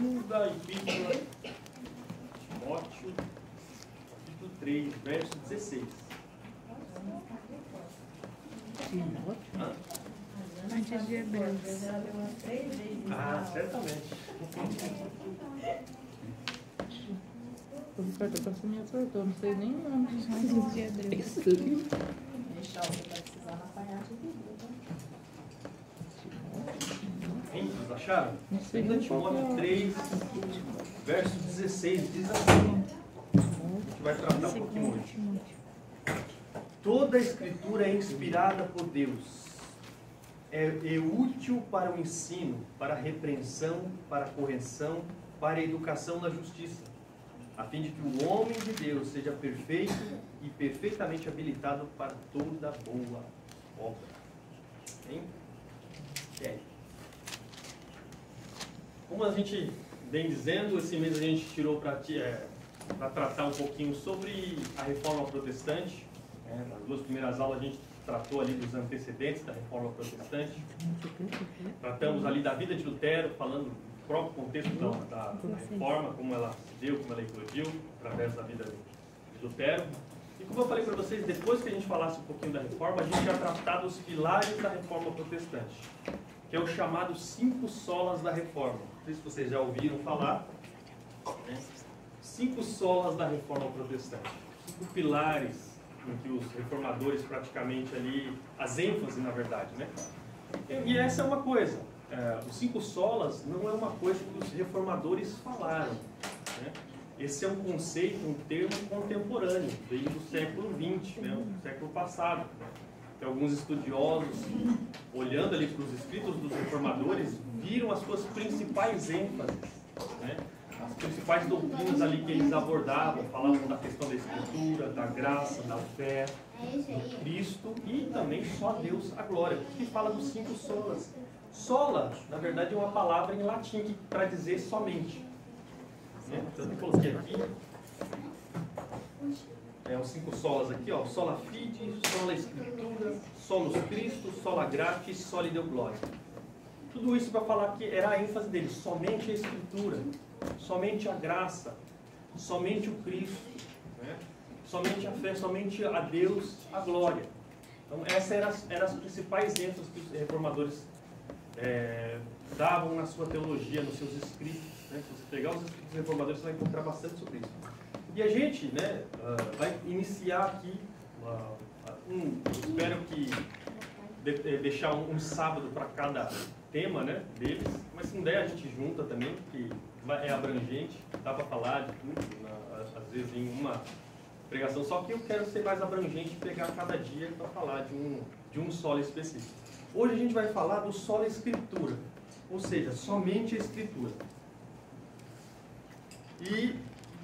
Segunda Epístola de Timóteo, capítulo 3, verso 16. Timóteo? Antes de Hebreus. Ah, certamente. O Ricardo passou me acertou, não sei nem o nome dos livros de Hebreus. Deixar o que vai precisar na apanhar de Bíblia, Hein, vocês acharam? Não sei Segunda nem qual que Timóteo é. 3, verso 16, diz assim. A gente vai tratar um pouquinho Segundo hoje. Timóteo. Toda a Escritura é inspirada por Deus. É útil para o ensino, para a repreensão, para a correção, para a educação na justiça, a fim de que o homem de Deus seja perfeito e perfeitamente habilitado para toda boa obra. Hein? E aí? Como a gente vem dizendo, esse mês a gente tirou para tratar um pouquinho sobre a Reforma Protestante. Nas duas primeiras aulas a gente tratou ali dos antecedentes da Reforma Protestante. Tratamos ali da vida de Lutero, falando do próprio contexto da Reforma, como ela se deu, como ela eclodiu, através da vida de Lutero. E como eu falei para vocês, depois que a gente falasse um pouquinho da Reforma, a gente já tratado os pilares da Reforma Protestante, que é o chamado 5 solas da Reforma. Não sei se vocês já ouviram falar, né? 5 solas da Reforma Protestante, 5 pilares em que os reformadores praticamente ali, as ênfases na verdade, né? E essa é uma coisa, os 5 solas não é uma coisa que os reformadores falaram, né? Esse é um conceito, um termo contemporâneo, veio do século XX, né? Do século passado. Tem alguns estudiosos, olhando ali para os escritos dos reformadores, viram as suas principais ênfases, né? As principais doutrinas ali que eles abordavam, falavam da questão da Escritura, da graça, da fé, do Cristo e também só Deus a glória. Que fala dos 5 solas. Sola, na verdade, é uma palavra em latim para dizer somente. Né? Então eu coloquei aqui os 5 solas aqui, ó, sola fide, sola escritura, solus Christo, sola gratis, soli deo gloria. Tudo isso para falar que era a ênfase dele, somente a Escritura, somente a graça, somente o Cristo, né? Somente a fé, somente a Deus a glória. Então essas eram as principais ênfases que os reformadores davam na sua teologia, nos seus escritos, né? Se você pegar os escritos dos reformadores, você vai encontrar bastante sobre isso. E a gente, né, vai iniciar aqui, espero que deixar um sábado para cada tema, né, deles, mas se não der a gente junta também, porque é abrangente, dá para falar de tudo, às vezes em uma pregação, só que eu quero ser mais abrangente e pegar cada dia para falar de um solo específico. Hoje a gente vai falar do solo Escritura, ou seja, somente a Escritura. E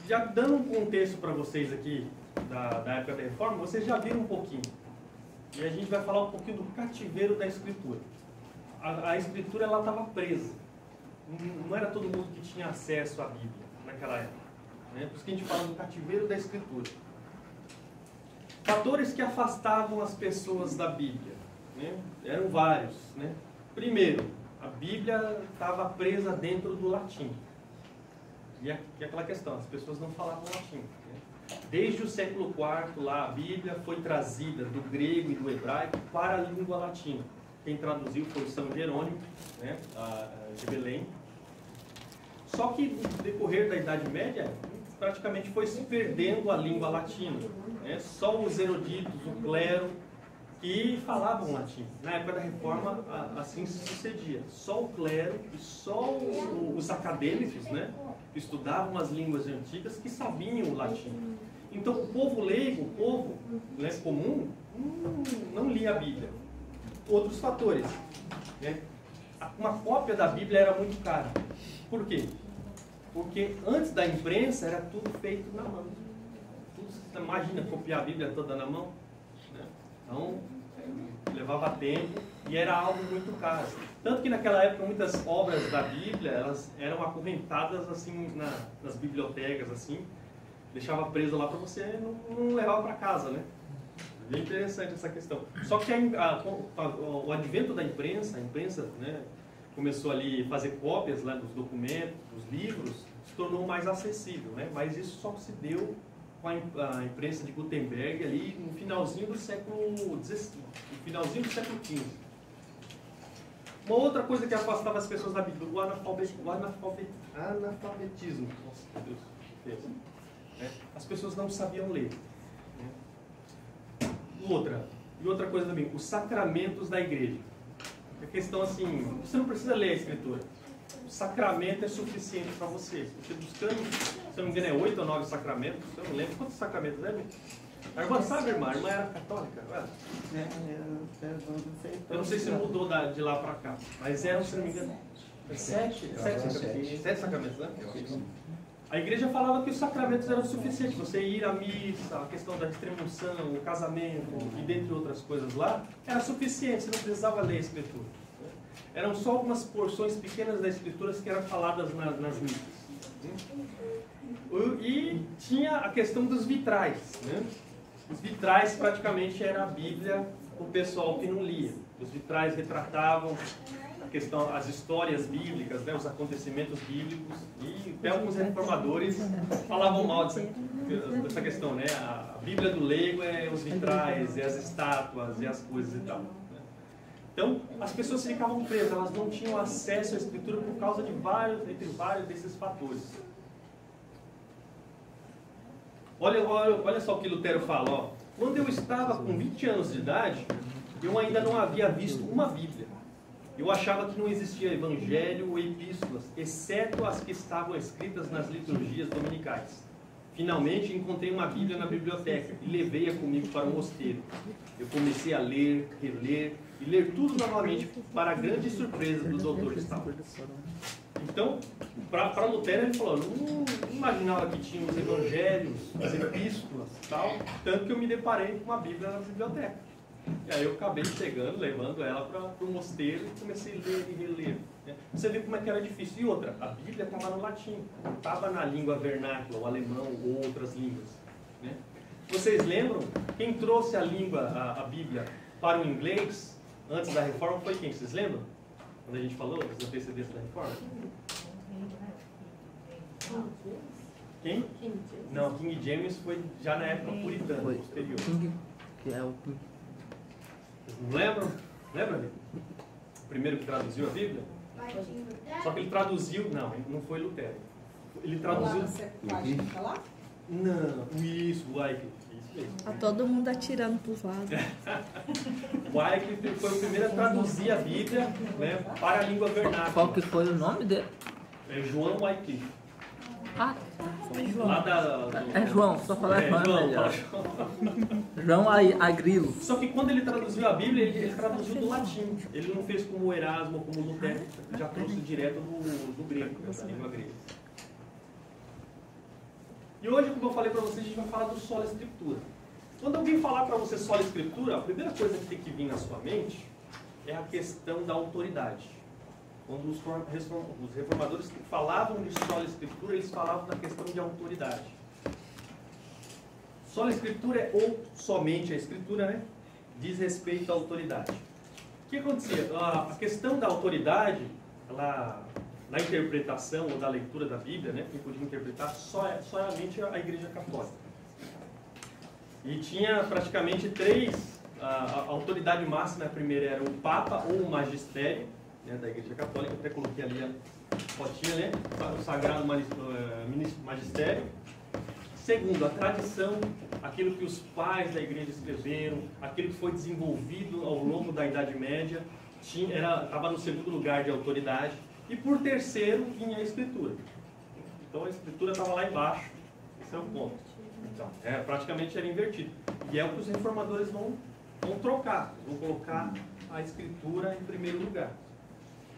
já dando um contexto para vocês aqui da época da Reforma, vocês já viram um pouquinho. E a gente vai falar um pouquinho do cativeiro da Escritura. A Escritura ela estava presa. Não era todo mundo que tinha acesso à Bíblia naquela época, né? Por isso que a gente fala do cativeiro da Escritura. Fatores que afastavam as pessoas da Bíblia, né? Eram vários, né? Primeiro, a Bíblia estava presa dentro do latim. E aquela questão, as pessoas não falavam latim, né? Desde o século IV, lá, a Bíblia foi trazida do grego e do hebraico para a língua latina. Quem traduziu foi São Jerônimo, né, de Belém. Só que no decorrer da Idade Média, praticamente foi se perdendo a língua latina, né? Só os eruditos, o clero, que falavam latim. Na época da Reforma, assim se sucedia. Só o clero e só os acadêmicos, né, que estudavam as línguas antigas, que sabiam o latim. Então, o povo leigo, o povo, né, comum, não lia a Bíblia. Outros fatores, né? Uma cópia da Bíblia era muito cara. Por quê? Porque antes da imprensa era tudo feito na mão. Você imagina copiar a Bíblia toda na mão? Né? Então, levava tempo e era algo muito caro. Tanto que naquela época muitas obras da Bíblia elas eram acorrentadas assim nas bibliotecas, assim, deixava preso lá para você não levar para casa, né? Bem interessante essa questão. Só que o advento da imprensa, a imprensa, né, começou ali a fazer cópias, né, dos documentos, dos livros, se tornou mais acessível, né? Mas isso só se deu com a imprensa de Gutenberg ali no finalzinho do século XVI, no finalzinho do século XV. Uma outra coisa que afastava as pessoas da Bíblia, o analfabetismo. Nossa, meu Deus. As pessoas não sabiam ler. E outra coisa também, os sacramentos da igreja. A questão assim, você não precisa ler a Escritura. O sacramento é suficiente para você. Você buscando, se eu não me engano, é 8 ou 9 sacramentos. Eu não lembro quantos sacramentos é, a irmã sabe, irmã? A irmã era católica? Eu não sei se mudou de lá para cá, mas eram, se não me engano, 7 sacramentos, né? A igreja falava que os sacramentos eram suficientes. Você ir à missa, a questão da extrema-unção, o casamento e dentre outras coisas lá, era suficiente, você não precisava ler a Escritura. Eram só algumas porções pequenas da Escritura que eram faladas nas missas. E tinha a questão dos vitrais, né? Os vitrais praticamente era a Bíblia para o pessoal que não lia. Os vitrais retratavam a questão, as histórias bíblicas, né, os acontecimentos bíblicos, e até alguns reformadores falavam mal dessa questão, né? A Bíblia do leigo é os vitrais, é as estátuas, é as coisas e tal. Né? Então, as pessoas ficavam presas, elas não tinham acesso à Escritura por causa de vários desses fatores. Olha só o que Lutero fala, ó. Quando eu estava com 20 anos de idade, eu ainda não havia visto uma Bíblia. Eu achava que não existia evangelho ou epístolas, exceto as que estavam escritas nas liturgias dominicais. Finalmente encontrei uma Bíblia na biblioteca e levei-a comigo para o mosteiro. Eu comecei a ler, reler e ler tudo novamente, para a grande surpresa do Dr. Stahl. Então, para Lutero, ele falou, não imaginava que tinha os evangelhos, as epístolas e tal, tanto que eu me deparei com uma Bíblia na biblioteca. E aí eu acabei chegando, levando ela para o mosteiro e comecei a ler e reler. Né? Você vê como é que era difícil. E outra, a Bíblia estava no latim, não estava na língua vernácula, o alemão ou outras línguas. Né? Vocês lembram? Quem trouxe a Bíblia para o inglês antes da Reforma foi quem? Vocês lembram? Quando a gente falou dos antecedentes da Reforma? Quem? Não, King James foi já na época puritana, posterior. Que é o Não lembram? Lembra, Vitor? O primeiro que traduziu a Bíblia? Só que ele traduziu... Não foi Lutero. Ele traduziu... Não, isso, Wycliffe. Isso mesmo. Tá todo mundo atirando pros lados. Wycliffe foi o primeiro a traduzir a Bíblia, né, para a língua vernácula. Qual que foi o nome dele? É João Wycliffe. Ah, Lá é João, só falar João. João, João Agrilo. Só que quando ele traduziu a Bíblia, ele traduziu do latim. Ele não fez como o Erasmo ou como o Lutero, já trouxe direto do grego, da língua grega. E hoje, como eu falei para vocês, a gente vai falar do sola escritura. Quando alguém falar para você sola escritura, a primeira coisa que tem que vir na sua mente é a questão da autoridade. Quando os reformadores falavam de sola escritura, eles falavam da questão de autoridade. Sola escritura é ou somente a escritura, né? Diz respeito à autoridade. O que acontecia? A questão da autoridade, ela, na interpretação ou da leitura da Bíblia, né? Quem podia interpretar somente a Igreja Católica. E tinha praticamente três, a autoridade máxima, a primeira era o Papa ou o Magistério, né, da Igreja Católica, até coloquei ali a fotinha, né? O Sagrado Magistério. Segundo, a tradição, aquilo que os pais da igreja escreveram, aquilo que foi desenvolvido ao longo da Idade Média, estava no segundo lugar de autoridade. E por terceiro, vinha a Escritura. Então a Escritura estava lá embaixo, esse é o ponto. Então, praticamente era invertido. E é o que os reformadores vão trocar, vão colocar a Escritura em primeiro lugar.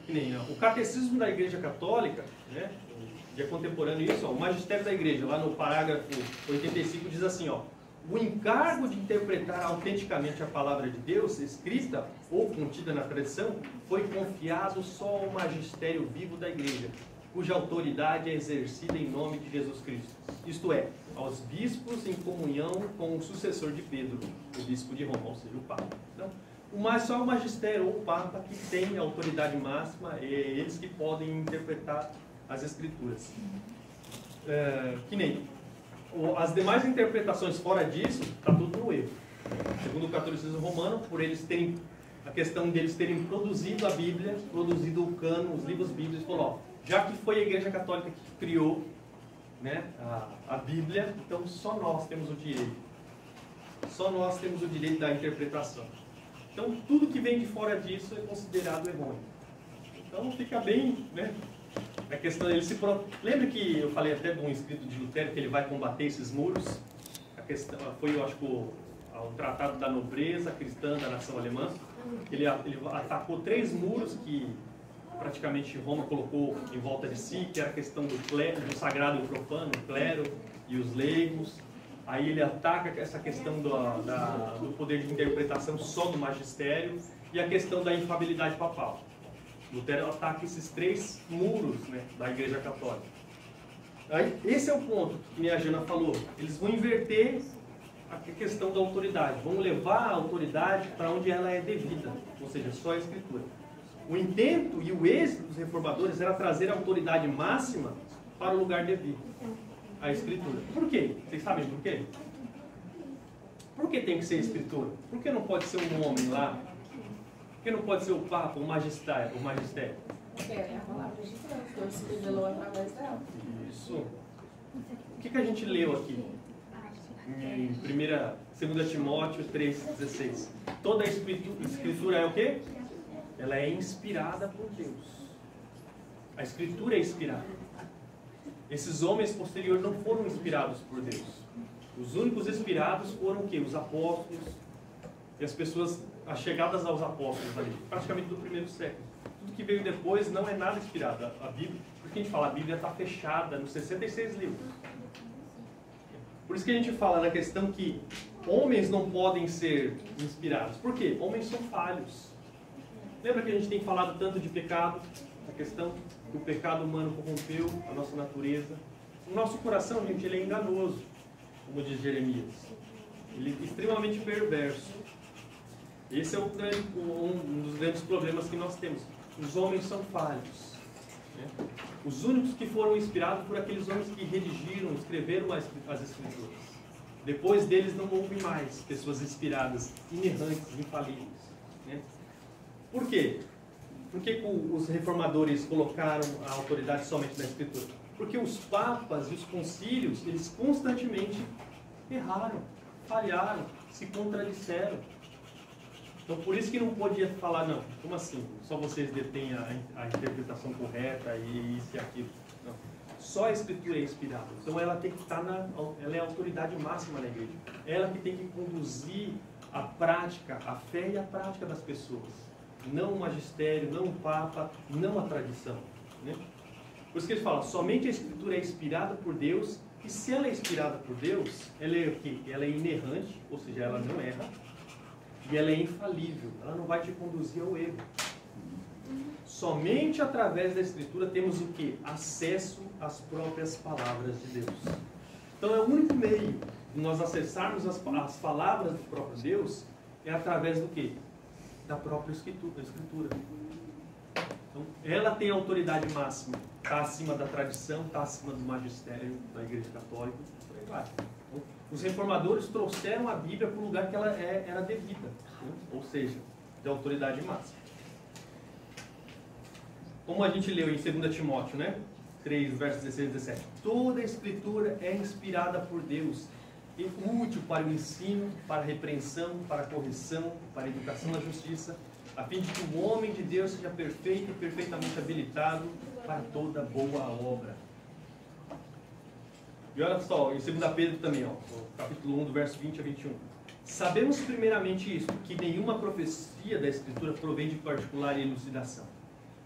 Que nem, o Catecismo da Igreja Católica, né? E é contemporâneo isso, ó, o Magistério da Igreja, lá no parágrafo 85, diz assim, ó, o encargo de interpretar autenticamente a palavra de Deus, escrita ou contida na tradição, foi confiado só ao magistério vivo da Igreja, cuja autoridade é exercida em nome de Jesus Cristo, isto é, aos bispos em comunhão com o sucessor de Pedro, o bispo de Roma, ou seja, o Papa. Então, Só o magistério ou o Papa que tem a autoridade máxima, eles que podem interpretar as Escrituras. Que nem as demais interpretações fora disso, está tudo no erro. Segundo o catolicismo romano, por eles terem a questão deles terem produzido a Bíblia, produzido o cânon, os livros bíblicos, falou, ó, já que foi a Igreja Católica que criou, né, a Bíblia, então só nós temos o direito. Só nós temos o direito da interpretação. Então tudo que vem de fora disso é considerado errôneo. Então fica bem, né? A questão dele se lembra que eu falei até de um escrito de Lutero que ele vai combater esses muros? A questão foi, eu acho que o Tratado da Nobreza Cristã da Nação Alemã. Ele atacou 3 muros que praticamente Roma colocou em volta de si, que era a questão do clero, do sagrado e o profano, o clero e os leigos. Aí ele ataca essa questão do poder de interpretação só do magistério e a questão da infalibilidade papal. Lutero ataca esses 3 muros, né, da Igreja Católica. Aí, esse é o ponto que a Jana falou. Eles vão inverter a questão da autoridade. Vão levar a autoridade para onde ela é devida, ou seja, só a Escritura. O intento e o êxito dos reformadores era trazer a autoridade máxima para o lugar devido, a Escritura. Por quê? Vocês sabem por quê? Por que tem que ser a Escritura? Por que não pode ser um homem lá? Por que não pode ser o Papa, o magistério? Porque é a palavra de Deus, Deus se revelou através dela. Isso. O que a gente leu aqui? Em 2 Timóteo 3,16. Toda a Escritura é o quê? Ela é inspirada por Deus. A Escritura é inspirada. Esses homens posteriores não foram inspirados por Deus. Os únicos inspirados foram o quê? Os apóstolos e as pessoas chegadas aos apóstolos ali, praticamente do primeiro século. Tudo que veio depois não é nada inspirado. A Bíblia, porque a gente fala, a Bíblia está fechada nos 66 livros. Por isso que a gente fala na questão que homens não podem ser inspirados. Por quê? Homens são falhos. Lembra que a gente tem falado tanto de pecado? A questão que o pecado humano corrompeu a nossa natureza. O nosso coração, gente, ele é enganoso, como diz Jeremias. Ele é extremamente perverso. Esse é um dos grandes problemas que nós temos. Os homens são falhos. Né? Os únicos que foram inspirados por aqueles homens que redigiram, escreveram as Escrituras. Depois deles não houve mais pessoas inspiradas, inerrantes, infalíveis. Né? Por quê? Por que os reformadores colocaram a autoridade somente na Escritura? Porque os papas e os concílios, eles constantemente erraram, falharam, se contradisseram. Então, por isso que não podia falar, não, como assim? Só vocês detêm a interpretação correta e isso e aquilo. Não. Só a Escritura é inspirada. Então, ela tem que estar ela é a autoridade máxima na igreja. Ela que tem que conduzir a prática, a fé e a prática das pessoas. Não o magistério, não o Papa, não a tradição. Né? Por isso que eles falam, somente a Escritura é inspirada por Deus, e se ela é inspirada por Deus, ela é o quê? Ela é inerrante, ou seja, ela não erra, e ela é infalível, ela não vai te conduzir ao erro. Somente através da Escritura temos o quê? Acesso às próprias palavras de Deus. Então é o único meio de nós acessarmos as palavras do próprio Deus, é através do quê? Da própria Escritura. Então, ela tem a autoridade máxima, está acima da tradição, está acima do magistério da Igreja Católica, por aí vai. Então, os reformadores trouxeram a Bíblia para o lugar que ela era devida, né? Ou seja, de autoridade máxima. Como a gente leu em 2 Timóteo, né? 3, versos 16 e 17. Toda a Escritura é inspirada por Deus e útil para o ensino, para a repreensão, para a correção, para a educação na justiça, a fim de que o homem de Deus seja perfeito e perfeitamente habilitado para toda boa obra. E olha só, em 2 Pedro também, ó, capítulo 1, do verso 20 a 21. Sabemos primeiramente isso, que nenhuma profecia da Escritura provém de particular elucidação,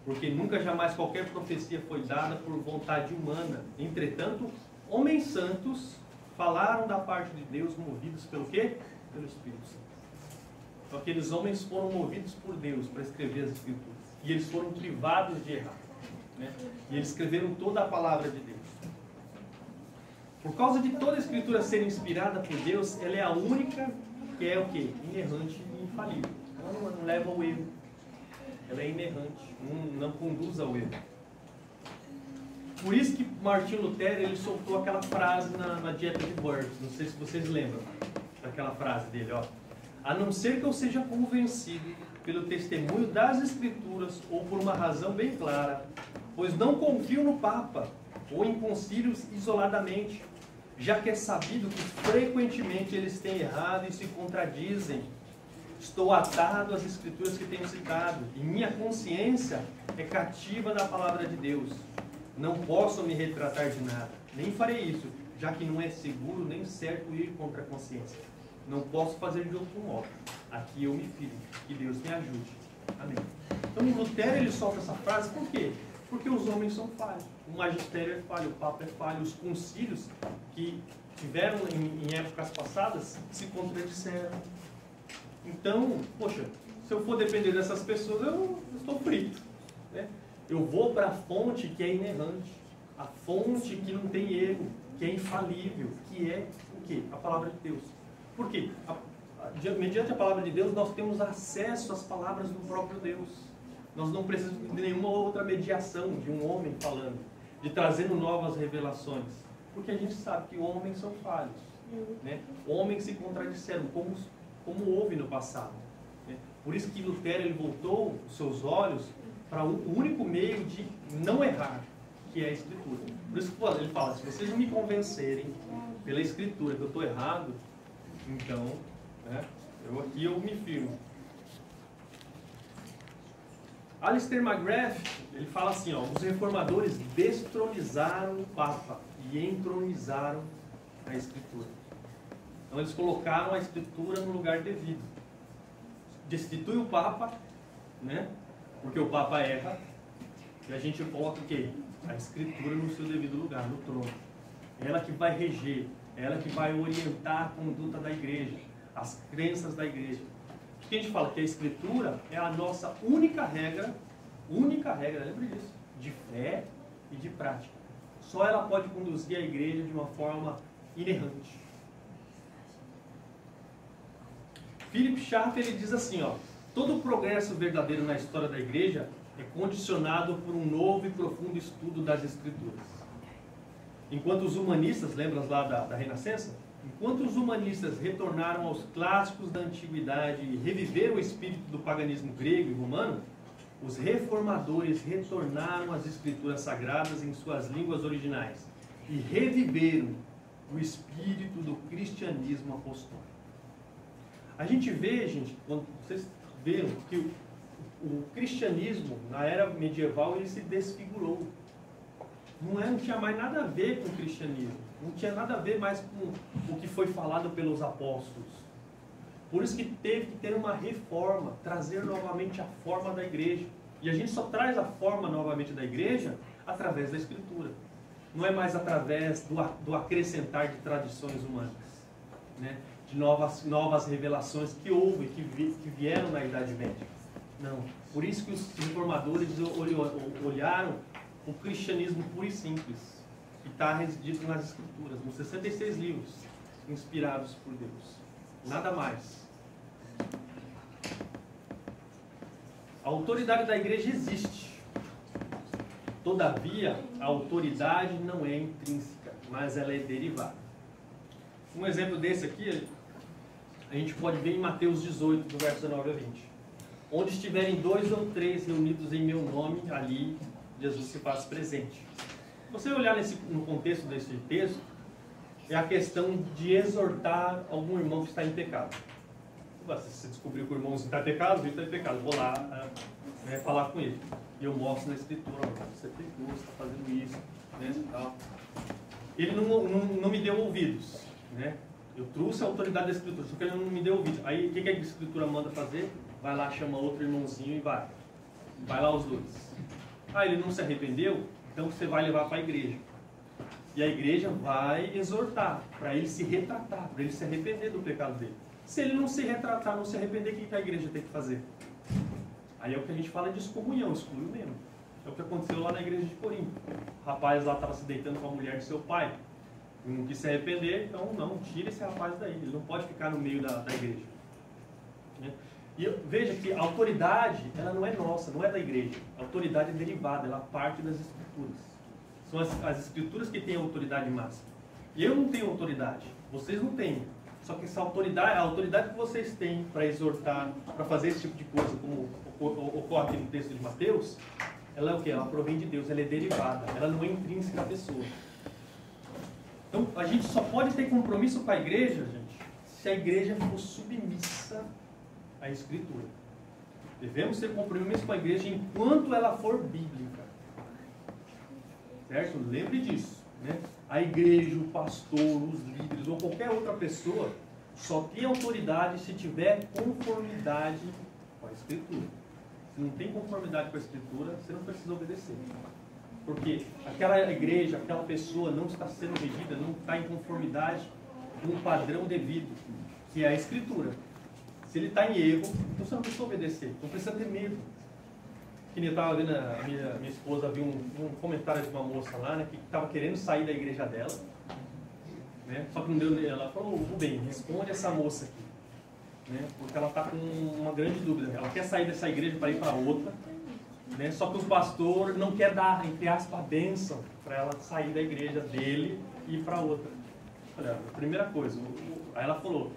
porque nunca jamais qualquer profecia foi dada por vontade humana. Entretanto, homens santos falaram da parte de Deus movidos pelo quê? Pelo Espírito Santo. Então, aqueles homens foram movidos por Deus para escrever as Escrituras. E eles foram privados de errar. Né? E eles escreveram toda a palavra de Deus. Por causa de toda a Escritura ser inspirada por Deus, ela é a única que é o quê? Inerrante e infalível. Então, não leva ao erro. Ela é inerrante, não conduz ao erro. Por isso que Martinho Lutero ele soltou aquela frase na Dieta de Worms. Não sei se vocês lembram daquela frase dele, ó. A não ser que eu seja convencido pelo testemunho das Escrituras ou por uma razão bem clara, pois não confio no Papa ou em concílios isoladamente, já que é sabido que frequentemente eles têm errado e se contradizem. Estou atado às Escrituras que tenho citado, e minha consciência é cativa da palavra de Deus. Não posso me retratar de nada, nem farei isso, já que não é seguro nem certo ir contra a consciência. Não posso fazer de outro modo. Aqui eu me firmo, que Deus me ajude. Amém. Então Lutero ele solta essa frase, por quê? Porque os homens são falhos. O magistério é falho, o Papa é falho, os concílios que tiveram em épocas passadas se contradisseram. Então, poxa, se eu for depender dessas pessoas, eu estou frito, né? Eu vou para a fonte que é inerrante, a fonte que não tem erro, que é infalível, que é o quê? A palavra de Deus. Por quê? Mediante a palavra de Deus, nós temos acesso às palavras do próprio Deus. Nós não precisamos de nenhuma outra mediação de um homem falando, de trazendo novas revelações. Porque a gente sabe que homens são falhos, né? Homens se contradisseram, como houve no passado, né? Por isso que Lutero ele voltou os seus olhos para o único meio de não errar, que é a Escritura. Por isso que ele fala, se vocês não me convencerem pela Escritura que eu estou errado, então, né, eu me firmo. Alistair McGrath, ele fala assim, ó, os reformadores destronizaram o Papa e entronizaram a Escritura. Então eles colocaram a Escritura no lugar devido. Destitui o Papa, né? Porque o Papa erra, e a gente coloca o quê? A Escritura no seu devido lugar, no trono. É ela que vai reger, é ela que vai orientar a conduta da igreja, as crenças da igreja. Porque a gente fala que a Escritura é a nossa única regra, lembre disso, de fé e de prática. Só ela pode conduzir a igreja de uma forma inerrante. Philip Schaff ele diz assim, ó, todo progresso verdadeiro na história da igreja é condicionado por um novo e profundo estudo das Escrituras. Enquanto os humanistas, lembram lá da Renascença? Enquanto os humanistas retornaram aos clássicos da antiguidade e reviveram o espírito do paganismo grego e romano, os reformadores retornaram às Escrituras sagradas em suas línguas originais e reviveram o espírito do cristianismo apostólico. A gente vê, gente, quando vocês viram que o cristianismo, na era medieval, ele se desfigurou. Não tinha mais nada a ver com o cristianismo. Não tinha nada a ver mais com o que foi falado pelos apóstolos. Por isso que teve que ter uma reforma, trazer novamente a forma da igreja. E a gente só traz a forma novamente da igreja através da Escritura. Não é mais através do acrescentar de tradições humanas, né? De novas revelações que houve, que vieram na Idade Média. Não. Por isso que os reformadores olharam o cristianismo puro e simples, que está residido nas Escrituras, nos 66 livros inspirados por Deus. Nada mais. A autoridade da igreja existe. Todavia, a autoridade não é intrínseca, mas ela é derivada. Um exemplo desse aqui, a gente pode ver em Mateus 18, do verso 19 a 20. Onde estiverem 2 ou 3 reunidos em meu nome, ali Jesus se faz presente. Se você olhar no contexto desse texto, é a questão de exortar algum irmão que está em pecado. Se você descobriu que o irmão está em pecado, ele está em pecado, vou lá falar com ele. E eu mostro na Escritura, você pecou, você está fazendo isso, né, tal. Ele não me deu ouvidos, né? Eu trouxe a autoridade da Escritura, só que ele não me deu ouvidos. Aí o que a Escritura manda fazer? Vai lá, chama outro irmãozinho e vai. Vai lá os dois. Ele não se arrependeu? Então você vai levar para a igreja. E a igreja vai exortar, para ele se retratar, para ele se arrepender do pecado dele. Se ele não se retratar, não se arrepender, o que a igreja tem que fazer? Aí é o que a gente fala de excomunhão, excluiu mesmo. É o que aconteceu lá na igreja de Corinto. O rapaz lá estava se deitando com a mulher de seu pai. Não quis se arrepender, então não, tira esse rapaz daí. Ele não pode ficar no meio da igreja. E veja que a autoridade, ela não é nossa, não é da igreja. A autoridade é derivada, ela parte das Escrituras. São as Escrituras que têm a autoridade máxima. E eu não tenho autoridade, vocês não têm. Só que essa autoridade, a autoridade que vocês têm para exortar, para fazer esse tipo de coisa, como ocorre aqui no texto de Mateus, ela é o quê? Ela provém de Deus, ela é derivada, ela não é intrínseca à pessoa. Então, a gente só pode ter compromisso com a igreja, gente, se a igreja for submissa à Escritura. Devemos ter compromisso com a igreja enquanto ela for bíblica. Certo? Lembre disso, né? A igreja, o pastor, os líderes ou qualquer outra pessoa só tem autoridade se tiver conformidade com a Escritura. Se não tem conformidade com a Escritura, você não precisa obedecer. Porque aquela igreja, aquela pessoa não está sendo regida, não está em conformidade com o padrão devido, que é a Escritura. Se ele está em erro, então você não precisa obedecer, não precisa ter medo. Que eu estava vendo, a minha esposa viu um comentário de uma moça lá, né, que estava querendo sair da igreja dela, né, só que não deu. Ela falou: Rubem, responde essa moça aqui, né, porque ela está com uma grande dúvida. Ela quer sair dessa igreja para ir para outra, né, só que o pastor não quer dar, entre aspas, a bênção para ela sair da igreja dele e ir para outra. Olha, a primeira coisa, aí ela falou: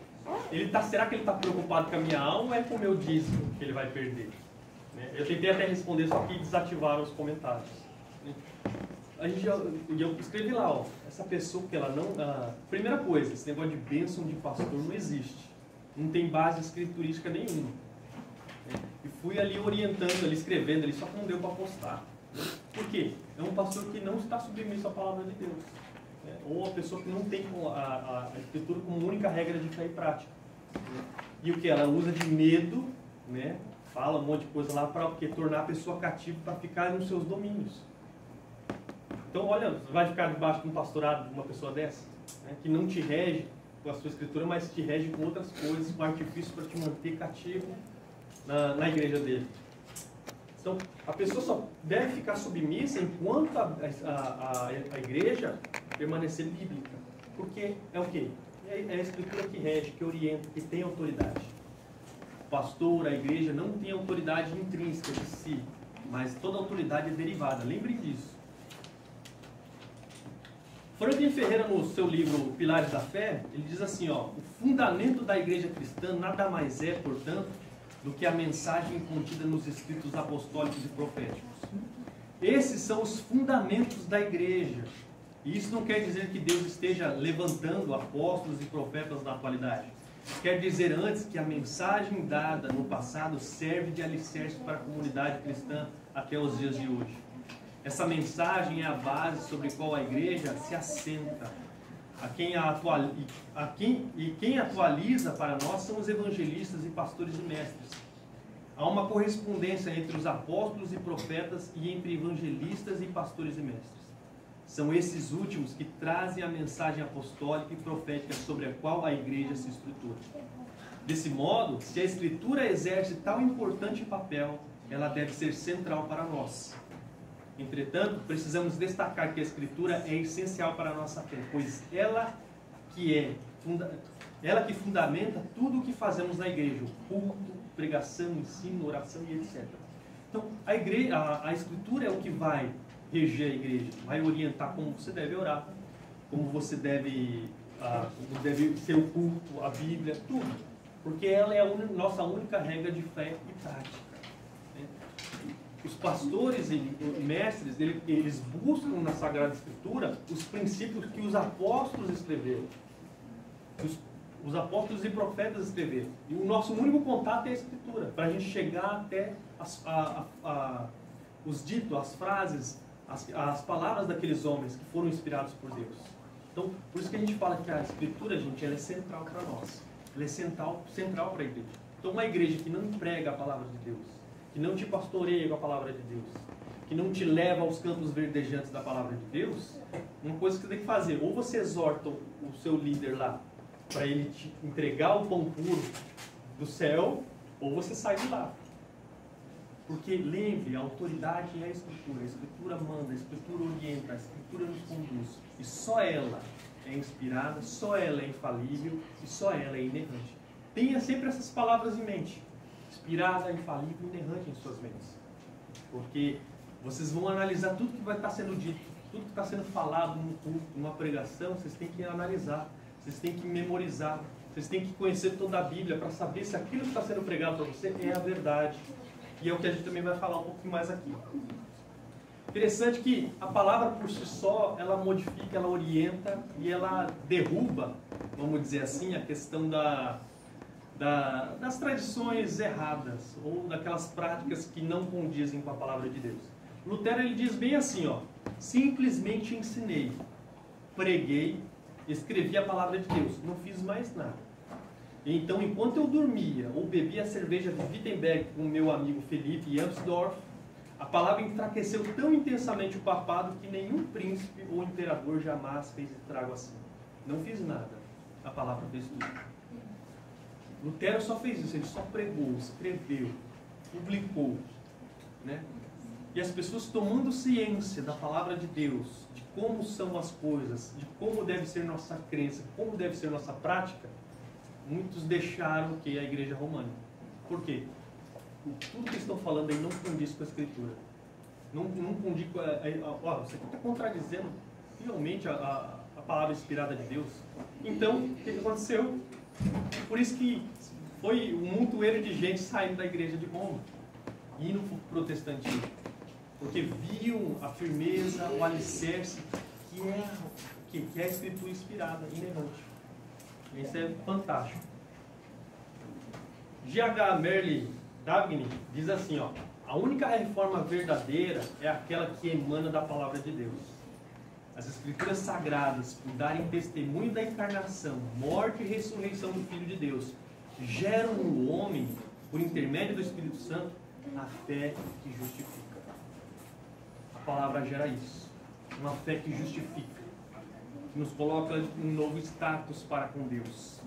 será que ele está preocupado com a minha alma ou é com o meu dízimo que ele vai perder? Eu tentei até responder, só que desativaram os comentários. Eu escrevi lá, ó, essa pessoa que ela não... primeira coisa, esse negócio de bênção de pastor não existe. Não tem base escriturística nenhuma. E fui ali orientando, ali escrevendo, ali, só que não deu para postar. Por quê? É um pastor que não está submisso à palavra de Deus. Ou uma pessoa que não tem a escritura como única regra de fé e prática. E o que? Ela usa de medo, né? Fala um monte de coisa lá para tornar a pessoa cativa para ficar nos seus domínios. Então, olha, você vai ficar debaixo de um pastorado de uma pessoa dessa, né, que não te rege com a sua escritura, mas te rege com outras coisas, com artifícios para te manter cativo na igreja dele. Então, a pessoa só deve ficar submissa enquanto a igreja permanecer bíblica. Porque é o quê? É a escritura que rege, que orienta, que tem autoridade. O pastor, a igreja não tem autoridade intrínseca de si, mas toda autoridade é derivada. Lembrem disso. Franklin Ferreira, no seu livro Pilares da Fé, ele diz assim, ó: o fundamento da igreja cristã nada mais é, portanto, do que a mensagem contida nos escritos apostólicos e proféticos. Esses são os fundamentos da igreja. E isso não quer dizer que Deus esteja levantando apóstolos e profetas na atualidade. Quer dizer antes que a mensagem dada no passado serve de alicerce para a comunidade cristã até os dias de hoje. Essa mensagem é a base sobre a qual a igreja se assenta. Quem atualiza para nós são os evangelistas e pastores e mestres. Há uma correspondência entre os apóstolos e profetas e entre evangelistas e pastores e mestres. São esses últimos que trazem a mensagem apostólica e profética sobre a qual a igreja se estrutura. Desse modo, se a Escritura exerce tal importante papel, ela deve ser central para nós. Entretanto, precisamos destacar que a Escritura é essencial para a nossa fé, pois ela que fundamenta tudo o que fazemos na igreja: o culto, pregação, ensino, oração e etc. Então, a Escritura é o que vai reger a igreja, vai orientar como você deve orar, como você deve ser o culto, a Bíblia, tudo. Porque ela é a nossa única regra de fé e prática. Né? Os pastores e mestres, eles buscam na Sagrada Escritura os princípios que os apóstolos escreveram. Os apóstolos e profetas escreveram. E o nosso único contato é a Escritura, para a gente chegar até os ditos, as frases, as palavras daqueles homens que foram inspirados por Deus. Então, por isso que a gente fala que a Escritura, gente, ela é central para nós. Ela é central para a igreja. Então, uma igreja que não prega a palavra de Deus, que não te pastoreia com a palavra de Deus, que não te leva aos campos verdejantes da palavra de Deus, uma coisa que você tem que fazer: ou você exorta o seu líder lá, para ele te entregar o pão puro do céu, ou você sai de lá. Porque, lembre, a autoridade é a Escritura manda, a Escritura orienta, a Escritura nos conduz. E só ela é inspirada, só ela é infalível e só ela é inerrante. Tenha sempre essas palavras em mente. inspirada, infalível, inerrante em suas mentes. Porque vocês vão analisar tudo que vai estar sendo dito, tudo que está sendo falado num culto, numa pregação, vocês têm que analisar, vocês têm que memorizar, vocês têm que conhecer toda a Bíblia para saber se aquilo que está sendo pregado para você é a verdade. E é o que a gente também vai falar um pouquinho mais aqui. Interessante que a palavra por si só, ela modifica, ela orienta e ela derruba, vamos dizer assim, a questão das tradições erradas ou daquelas práticas que não condizem com a palavra de Deus. Lutero ele diz bem assim, ó, simplesmente ensinei, preguei, escrevi a palavra de Deus, não fiz mais nada. Então, enquanto eu dormia ou bebia a cerveja de Wittenberg com o meu amigo Felipe Amsdorff, a palavra enfraqueceu tão intensamente o papado que nenhum príncipe ou imperador jamais fez estrago assim. Não fiz nada, a palavra fez tudo. Lutero só fez isso, ele só pregou, escreveu, publicou, né? E as pessoas tomando ciência da palavra de Deus, de como são as coisas, de como deve ser nossa crença, como deve ser nossa prática, muitos deixaram que a igreja romana. Por quê? Tudo que estão falando aí não condiz com a Escritura. Não condiz com você está contradizendo realmente a palavra inspirada de Deus. Então, o que aconteceu? Por isso que foi um montoeiro de gente saindo da igreja de Roma, indo para o protestantismo. Porque viam a firmeza, o alicerce, que é a Escritura inspirada, inerrante. Isso é fantástico. G.H. Merle Davgny diz assim, ó, a única reforma verdadeira é aquela que emana da palavra de Deus. As Escrituras sagradas, por darem testemunho da encarnação, morte e ressurreição do Filho de Deus, geram no homem, por intermédio do Espírito Santo, a fé que justifica. A palavra gera isso. Uma fé que justifica, que nos coloca em um novo status para com Deus.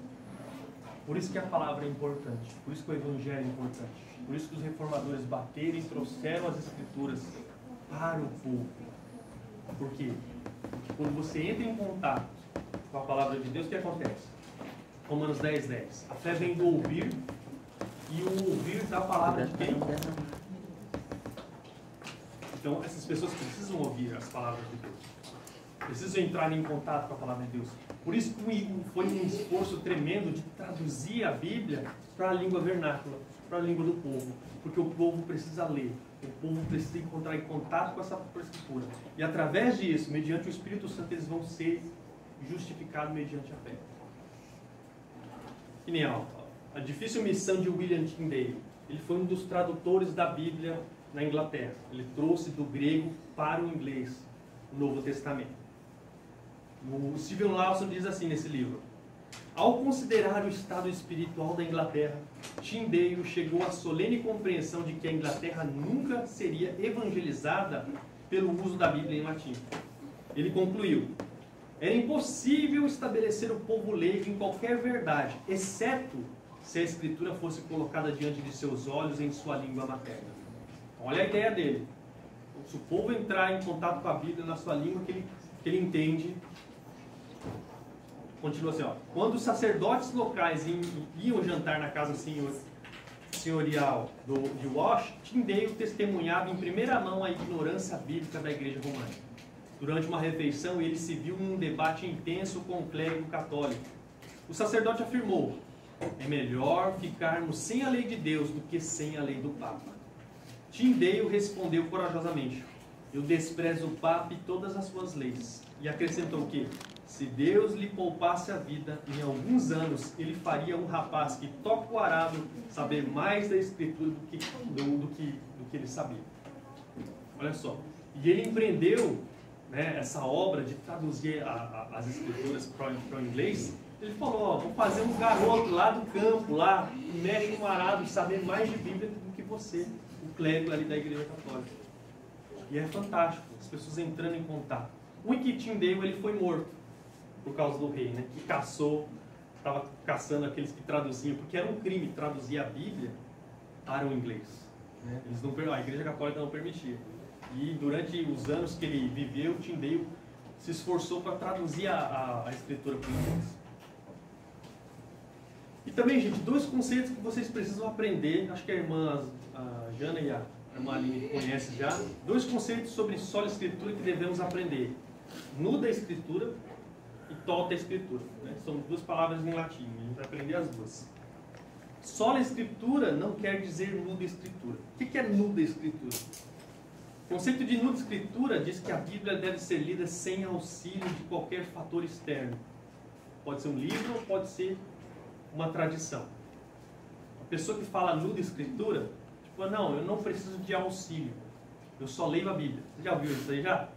Por isso que a palavra é importante, por isso que o Evangelho é importante, por isso que os reformadores bateram e trouxeram as Escrituras para o povo. Por quê? Porque quando você entra em contato com a palavra de Deus, o que acontece? Romanos 10:10. A fé vem do ouvir, e o ouvir da palavra de quem? Então, essas pessoas precisam ouvir as palavras de Deus. Precisam entrar em contato com a palavra de Deus. Por isso que foi um esforço tremendo de traduzir a Bíblia para a língua vernácula, para a língua do povo. Porque o povo precisa ler. O povo precisa entrar em contato com essa Escritura. E através disso, mediante o Espírito Santo, eles vão ser justificados mediante a fé. Que nem a difícil missão de William Tyndale. Ele foi um dos tradutores da Bíblia na Inglaterra. Ele trouxe do grego para o inglês o Novo Testamento. O Stephen Lawson diz assim nesse livro: ao considerar o estado espiritual da Inglaterra, Tyndale chegou à solene compreensão de que a Inglaterra nunca seria evangelizada pelo uso da Bíblia em latim. Ele concluiu: era impossível estabelecer o povo leigo em qualquer verdade, exceto se a Escritura fosse colocada diante de seus olhos em sua língua materna. Olha a ideia dele. Se o povo entrar em contato com a Bíblia na sua língua que ele entende. Continua assim, ó. Quando os sacerdotes locais iam jantar na casa senhorial de Wash, Tyndale testemunhava em primeira mão a ignorância bíblica da igreja romana. Durante uma refeição, ele se viu num debate intenso com o clérigo católico. O sacerdote afirmou: é melhor ficarmos sem a lei de Deus do que sem a lei do Papa. Tyndale respondeu corajosamente: eu desprezo o Papa e todas as suas leis. E acrescentou que, se Deus lhe poupasse a vida, em alguns anos ele faria um rapaz que toca o arado saber mais da Escritura do que ele sabia. Olha só. E ele empreendeu, né, essa obra de traduzir as Escrituras para o inglês. Ele falou: ó, vou fazer um garoto lá do campo, lá, que mexe com o arado e saber mais de Bíblia do que você, o clérigo ali da Igreja Católica. E é fantástico, as pessoas entrando em contato. O Tyndale, ele foi morto por causa do rei, né, que estava caçando aqueles que traduziam, porque era um crime traduzir a Bíblia para o inglês. Né? A Igreja Católica não permitia. E durante os anos que ele viveu, Tyndale se esforçou para traduzir a Escritura para o inglês. E também, gente, dois conceitos que vocês precisam aprender, acho que a irmã Jana e a irmã Aline conhecem já, dois conceitos sobre sola escritura que devemos aprender. Nuda escritura e tota escritura, né? São duas palavras em latim, a gente vai aprender as duas. Sola escritura não quer dizer nuda escritura. O que é nuda escritura? O conceito de nuda escritura diz que a Bíblia deve ser lida sem auxílio de qualquer fator externo. Pode ser um livro ou pode ser uma tradição. A pessoa que fala nuda escritura, tipo, não, eu não preciso de auxílio. Eu só leio a Bíblia. Você já ouviu isso aí já?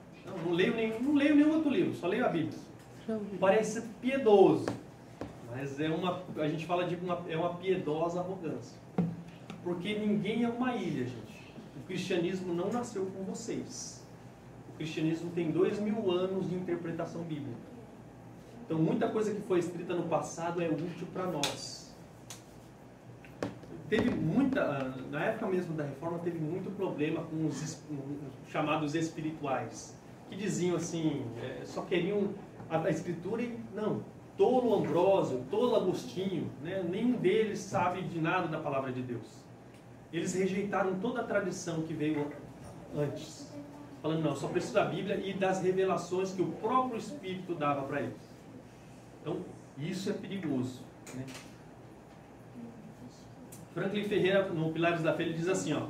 Não leio nenhum outro livro, só leio a Bíblia. Parece piedoso, mas a gente fala de uma piedosa arrogância. Porque ninguém é uma ilha, gente. O cristianismo não nasceu com vocês. O cristianismo tem 2000 anos de interpretação bíblica. Então, muita coisa que foi escrita no passado é útil para nós. Na época mesmo da Reforma, teve muito problema com os chamados espirituais, que diziam assim, só queriam a Escritura e, não, tolo Ambrósio, tolo Agostinho, né, nenhum deles sabe de nada da palavra de Deus. Eles rejeitaram toda a tradição que veio antes, falando, não, só preciso da Bíblia e das revelações que o próprio Espírito dava para eles. Então, isso é perigoso, né? Franklin Ferreira, no Pilares da Fé, ele diz assim, ó,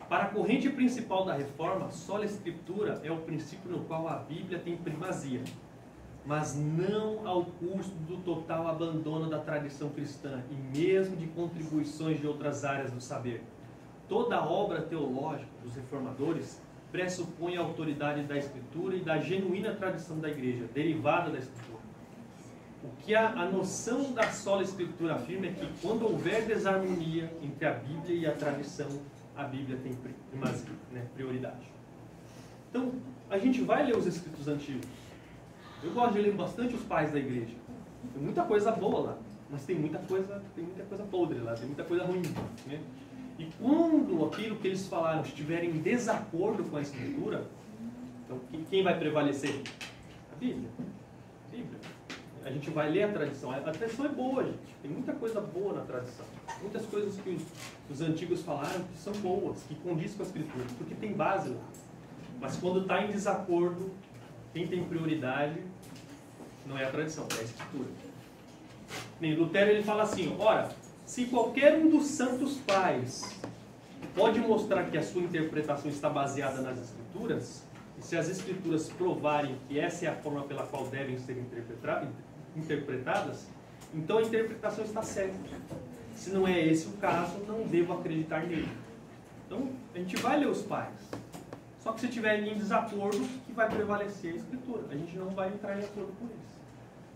para a corrente principal da Reforma, sola Escritura é o princípio no qual a Bíblia tem primazia, mas não ao custo do total abandono da tradição cristã e mesmo de contribuições de outras áreas do saber. Toda obra teológica dos reformadores pressupõe a autoridade da Escritura e da genuína tradição da Igreja, derivada da Escritura. O que a noção da sola Escritura afirma é que quando houver desarmonia entre a Bíblia e a tradição, a Bíblia tem primazia, né, prioridade. Então, a gente vai ler os escritos antigos. Eu gosto de ler bastante os pais da igreja. Tem muita coisa boa lá, mas tem muita coisa podre lá, tem muita coisa ruim, né? E quando aquilo que eles falaram estiver em desacordo com a Escritura, então quem vai prevalecer? A Bíblia. A Bíblia. A gente vai ler a tradição. A tradição é boa, gente. Tem muita coisa boa na tradição. Muitas coisas que os antigos falaram que são boas, que condiz com a Escritura, porque tem base lá. Mas quando está em desacordo, quem tem prioridade não é a tradição, é a Escritura. Nem Lutero, ele fala assim, ora, se qualquer um dos santos pais pode mostrar que a sua interpretação está baseada nas Escrituras, e se as Escrituras provarem que essa é a forma pela qual devem ser interpretadas, então a interpretação está certa. Se não é esse o caso, não devo acreditar nele. Então, a gente vai ler os pais. Só que se tiver em desacordo, que vai prevalecer a Escritura. A gente não vai entrar em acordo com isso.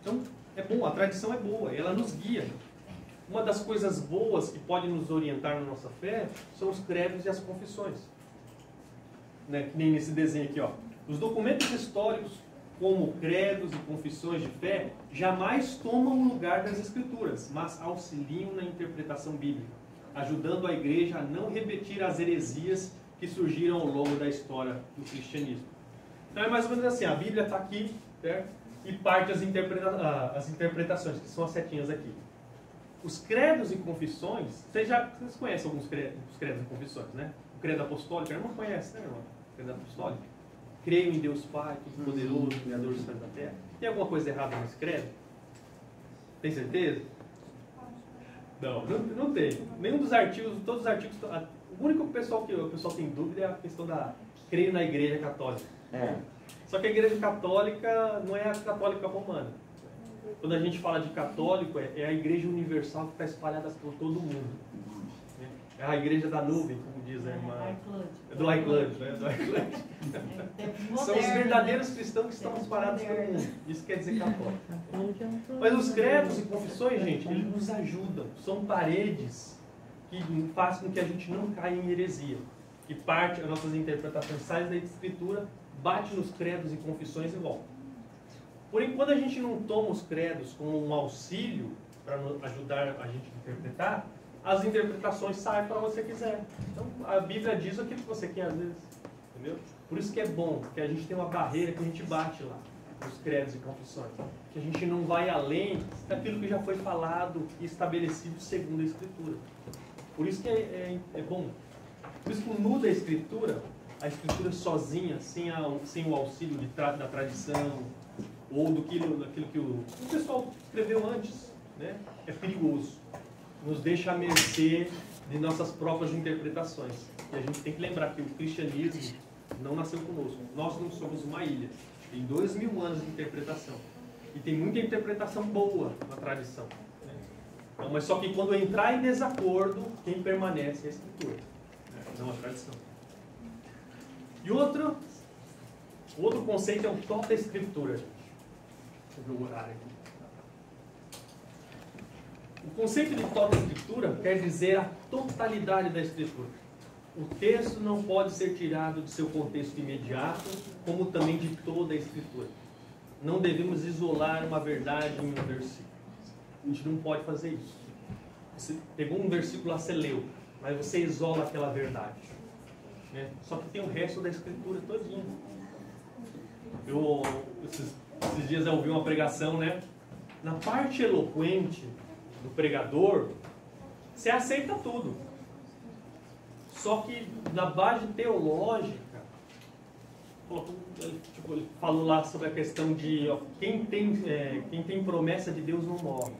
Então, é bom, a tradição é boa, ela nos guia. Uma das coisas boas que pode nos orientar na nossa fé são os credos e as confissões. Né? Que nem nesse desenho aqui, ó. Os documentos históricos, como credos e confissões de fé, jamais tomam o lugar das Escrituras, mas auxiliam na interpretação bíblica, ajudando a igreja a não repetir as heresias que surgiram ao longo da história do cristianismo. Então é mais ou menos assim, a Bíblia está aqui, certo? E parte as interpretações, que são as setinhas aqui. Os credos e confissões, vocês conhecem alguns credos e confissões, né? O credo apostólico, a irmã conhece, né, irmã? O credo apostólico. Creio em Deus Pai, Todo-Poderoso, Criador dos céus e da terra. Tem alguma coisa errada nesse credo? Tem certeza? Não tem. Nenhum dos artigos, todos os artigos... O único pessoal que o pessoal tem dúvida é a questão da creio na Igreja Católica. Só que a Igreja Católica não é a católica romana. Quando a gente fala de católico, é a Igreja Universal que está espalhada por todo mundo. É a Igreja da nuvem, como diz a irmã. É do iClub, né? Do iClub. São os verdadeiros cristãos que estão espalhados por todo mundo. Isso quer dizer católico. Mas os credos e confissões, gente, eles nos ajudam. São paredes que fazem com que a gente não caia em heresia. Que parte, as nossas interpretações saem da Escritura, bate nos credos e confissões e volta. Porém, quando a gente não toma os credos como um auxílio para ajudar a gente a interpretar, as interpretações saem para você quiser. Então, a Bíblia diz aquilo que você quer às vezes. Entendeu? Por isso que é bom, porque a gente tem uma barreira que a gente bate lá. nos credos e confissões. Que a gente não vai além daquilo que já foi falado e estabelecido segundo a Escritura. Por isso que é bom. Por isso que muda a Escritura sozinha, sem o auxílio da tradição, ou daquilo que o pessoal escreveu antes, né? É perigoso. Nos deixa à mercê de nossas próprias interpretações. E a gente tem que lembrar que o cristianismo não nasceu conosco. Nós não somos uma ilha. Tem 2000 anos de interpretação. E tem muita interpretação boa na tradição. Né? Então, mas só que quando entrar em desacordo, quem permanece é a Escritura, né? Não a tradição. E outro conceito é o toda Escritura, gente. Deixa eu ver o horário aqui. O conceito de toda Escritura quer dizer a totalidade da Escritura. O texto não pode ser tirado de seu contexto imediato, como também de toda a Escritura. Não devemos isolar uma verdade em um versículo. A gente não pode fazer isso. Você pegou um versículo lá, você leu, mas você isola aquela verdade, né? Só que tem o resto da Escritura todinho. Esses dias eu ouvi uma pregação, né? Na parte eloquente do pregador, você aceita tudo. Só que na base teológica, ele falou lá sobre a questão de quem tem promessa de Deus não morre.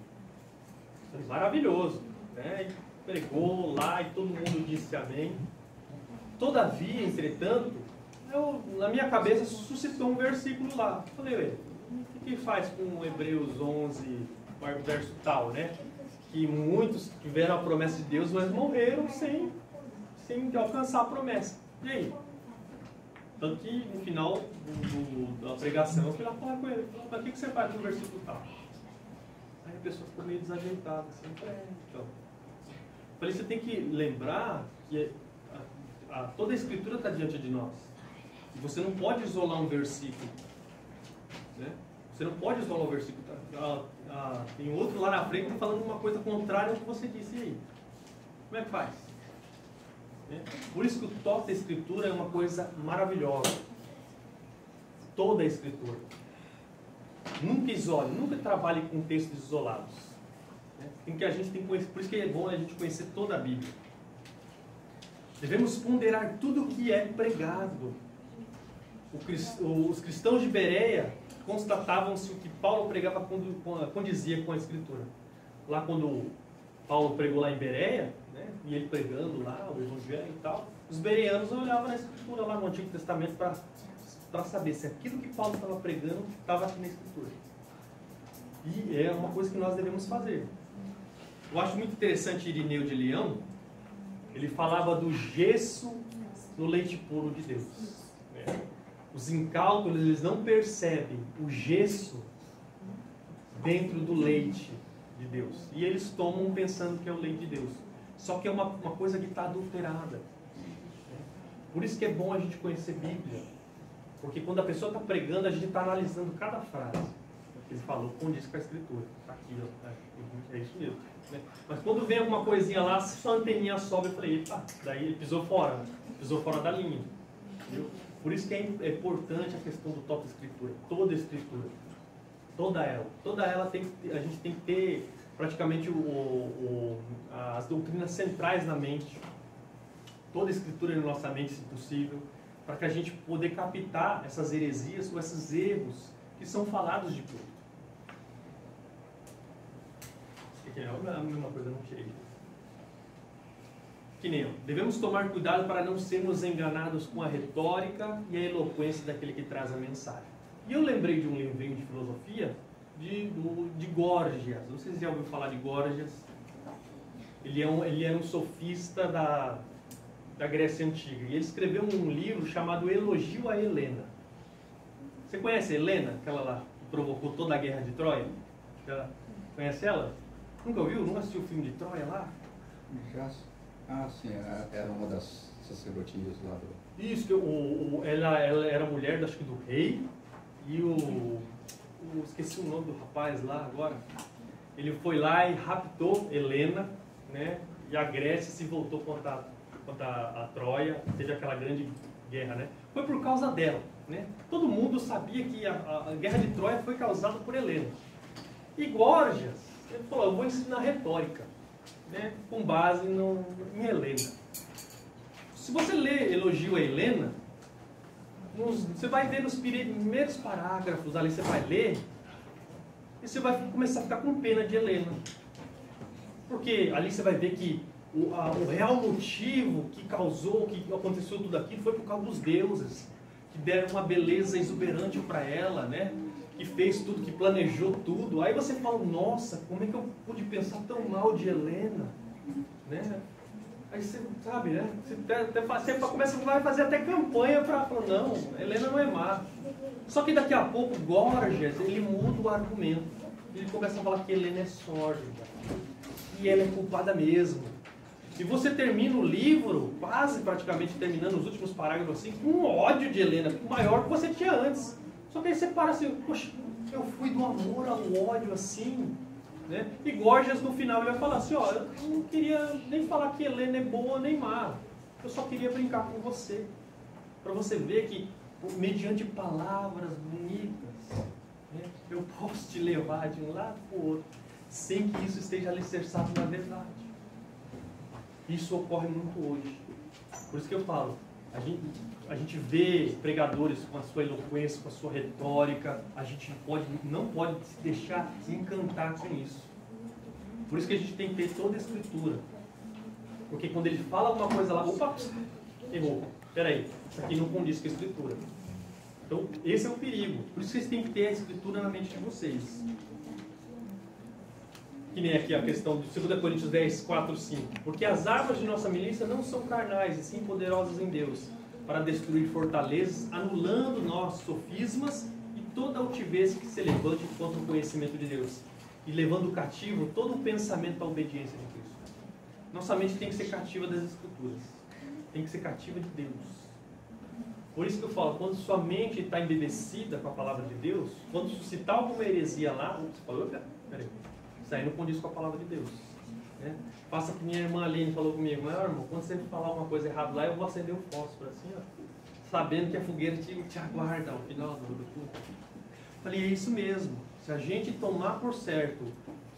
Maravilhoso, né? E pregou lá e todo mundo disse amém. Todavia, entretanto, na minha cabeça suscitou um versículo lá. Falei, o que faz com Hebreus 11, verso tal, né? Que muitos tiveram a promessa de Deus, mas morreram sem alcançar a promessa. E aí? Tanto que no final da pregação eu fui lá falar com ele. Mas o que você faz com o versículo tal? Aí a pessoa ficou meio desajeitada. Assim, então. Falei, você tem que lembrar que toda a Escritura está diante de nós. E você não pode isolar um versículo. Né? Você não pode isolar um versículo. Tem outro lá na frente falando uma coisa contrária ao que você disse. E aí? Como é que faz? Por isso que o toque da Escritura é uma coisa maravilhosa. Toda a Escritura. Nunca isole, nunca trabalhe com textos isolados. A gente tem que conhecer, por isso que é bom a gente conhecer toda a Bíblia. Devemos ponderar tudo o que é pregado. Os cristãos de Bereia constatavam se o que Paulo pregava condizia com a Escritura. Lá quando Paulo pregou lá em Bereia, né, e ele pregando lá o Evangelho e tal, os bereanos olhavam na Escritura lá no Antigo Testamento para saber se aquilo que Paulo estava pregando estava aqui na Escritura. E é uma coisa que nós devemos fazer. Eu acho muito interessante Irineu de Leão. Ele falava do gesso no leite puro de Deus. Os incautos, eles não percebem o gesso dentro do leite de Deus. E eles tomam pensando que é o leite de Deus. Só que é uma coisa que está adulterada. Por isso que é bom a gente conhecer Bíblia. Porque quando a pessoa está pregando, a gente está analisando cada frase. Ele falou, condiz com a Escritura. Está aqui, é isso mesmo. Né? Mas quando vem alguma coisinha lá, só a anteninha sobe, eu falei, epa, daí ele pisou fora da linha. Entendeu? Por isso que é importante a questão do toque da Escritura. Toda a Escritura. Toda ela a gente tem que ter praticamente as doutrinas centrais na mente. Toda a Escritura na nossa mente, se possível, para que a gente poder captar essas heresias ou esses erros que são falados de tudo. É a mesma coisa, não tirei. Que nem eu. Devemos tomar cuidado para não sermos enganados com a retórica e a eloquência daquele que traz a mensagem. E eu lembrei de um livrinho de filosofia de Górgias. Não sei se já ouviu falar de Górgias. Ele era um sofista da Grécia Antiga. E ele escreveu um livro chamado Elogio a Helena. Você conhece a Helena? Aquela lá que provocou toda a guerra de Troia? Conhece ela? Nunca ouviu? Nunca assistiu o filme de Troia lá? Já. Ah, sim. Era uma das sacerdotisas lá do... Isso, ela era mulher, acho que do rei. E esqueci o nome do rapaz lá agora. Ele foi lá e raptou Helena, né? E a Grécia se voltou contra a Troia. Teve aquela grande guerra, né? Foi por causa dela. né? Todo mundo sabia que a guerra de Troia foi causada por Helena. E Górgias, ele falou, eu vou ensinar retórica, né? Com base em Helena. Se você lê elogio a Helena, você vai ver nos primeiros parágrafos ali, você vai ler, e você vai começar a ficar com pena de Helena. Porque ali você vai ver que o real motivo que causou, que aconteceu tudo aquilo, foi por causa dos deuses, que deram uma beleza exuberante para ela, né? Que fez tudo, que planejou tudo. Aí você fala, nossa, como é que eu pude pensar tão mal de Helena? Né? Aí você sabe, né? Você começa a fazer até campanha para falar, não, Helena não é má. Só que daqui a pouco, Górgias, ele muda o argumento. Ele começa a falar que Helena é sórdida. E ela é culpada mesmo. E você termina o livro, quase praticamente terminando os últimos parágrafos assim, com um ódio de Helena, maior que você tinha antes. Só que aí você para assim, poxa, eu fui do amor ao ódio assim. Né? E Górgias no final ele vai falar assim, ó, eu não queria nem falar que Helena é boa nem má, eu só queria brincar com você, para você ver que mediante palavras bonitas, né, eu posso te levar de um lado para o outro, sem que isso esteja alicerçado na verdade. Isso ocorre muito hoje. Por isso que eu falo, a gente vê pregadores com a sua eloquência, com a sua retórica, a gente não pode se deixar encantar com isso. Por isso que a gente tem que ter toda a escritura. Porque quando ele fala alguma coisa lá, opa, errou, peraí, isso aqui não condiz com a escritura. Então, esse é o perigo. Por isso que vocês têm que ter a escritura na mente de vocês. Que nem aqui a questão de 2 Coríntios 10, 4, 5. Porque as armas de nossa milícia não são carnais, e sim poderosas em Deus, para destruir fortalezas, anulando nossos sofismas e toda altivez que se levante contra o conhecimento de Deus, e levando cativo todo o pensamento à obediência de Cristo. Nossa mente tem que ser cativa das Escrituras, tem que ser cativa de Deus. Por isso que eu falo, quando sua mente está embebecida com a palavra de Deus, quando suscitar alguma heresia lá, você fala, peraí, isso aí não condiz com a palavra de Deus. Né? Faça que minha irmã Aline falou comigo, mas irmão, quando você falar uma coisa errada lá, eu vou acender o fósforo assim, ó, sabendo que a fogueira te aguarda ao final do culto. Falei, é isso mesmo. Se a gente tomar por certo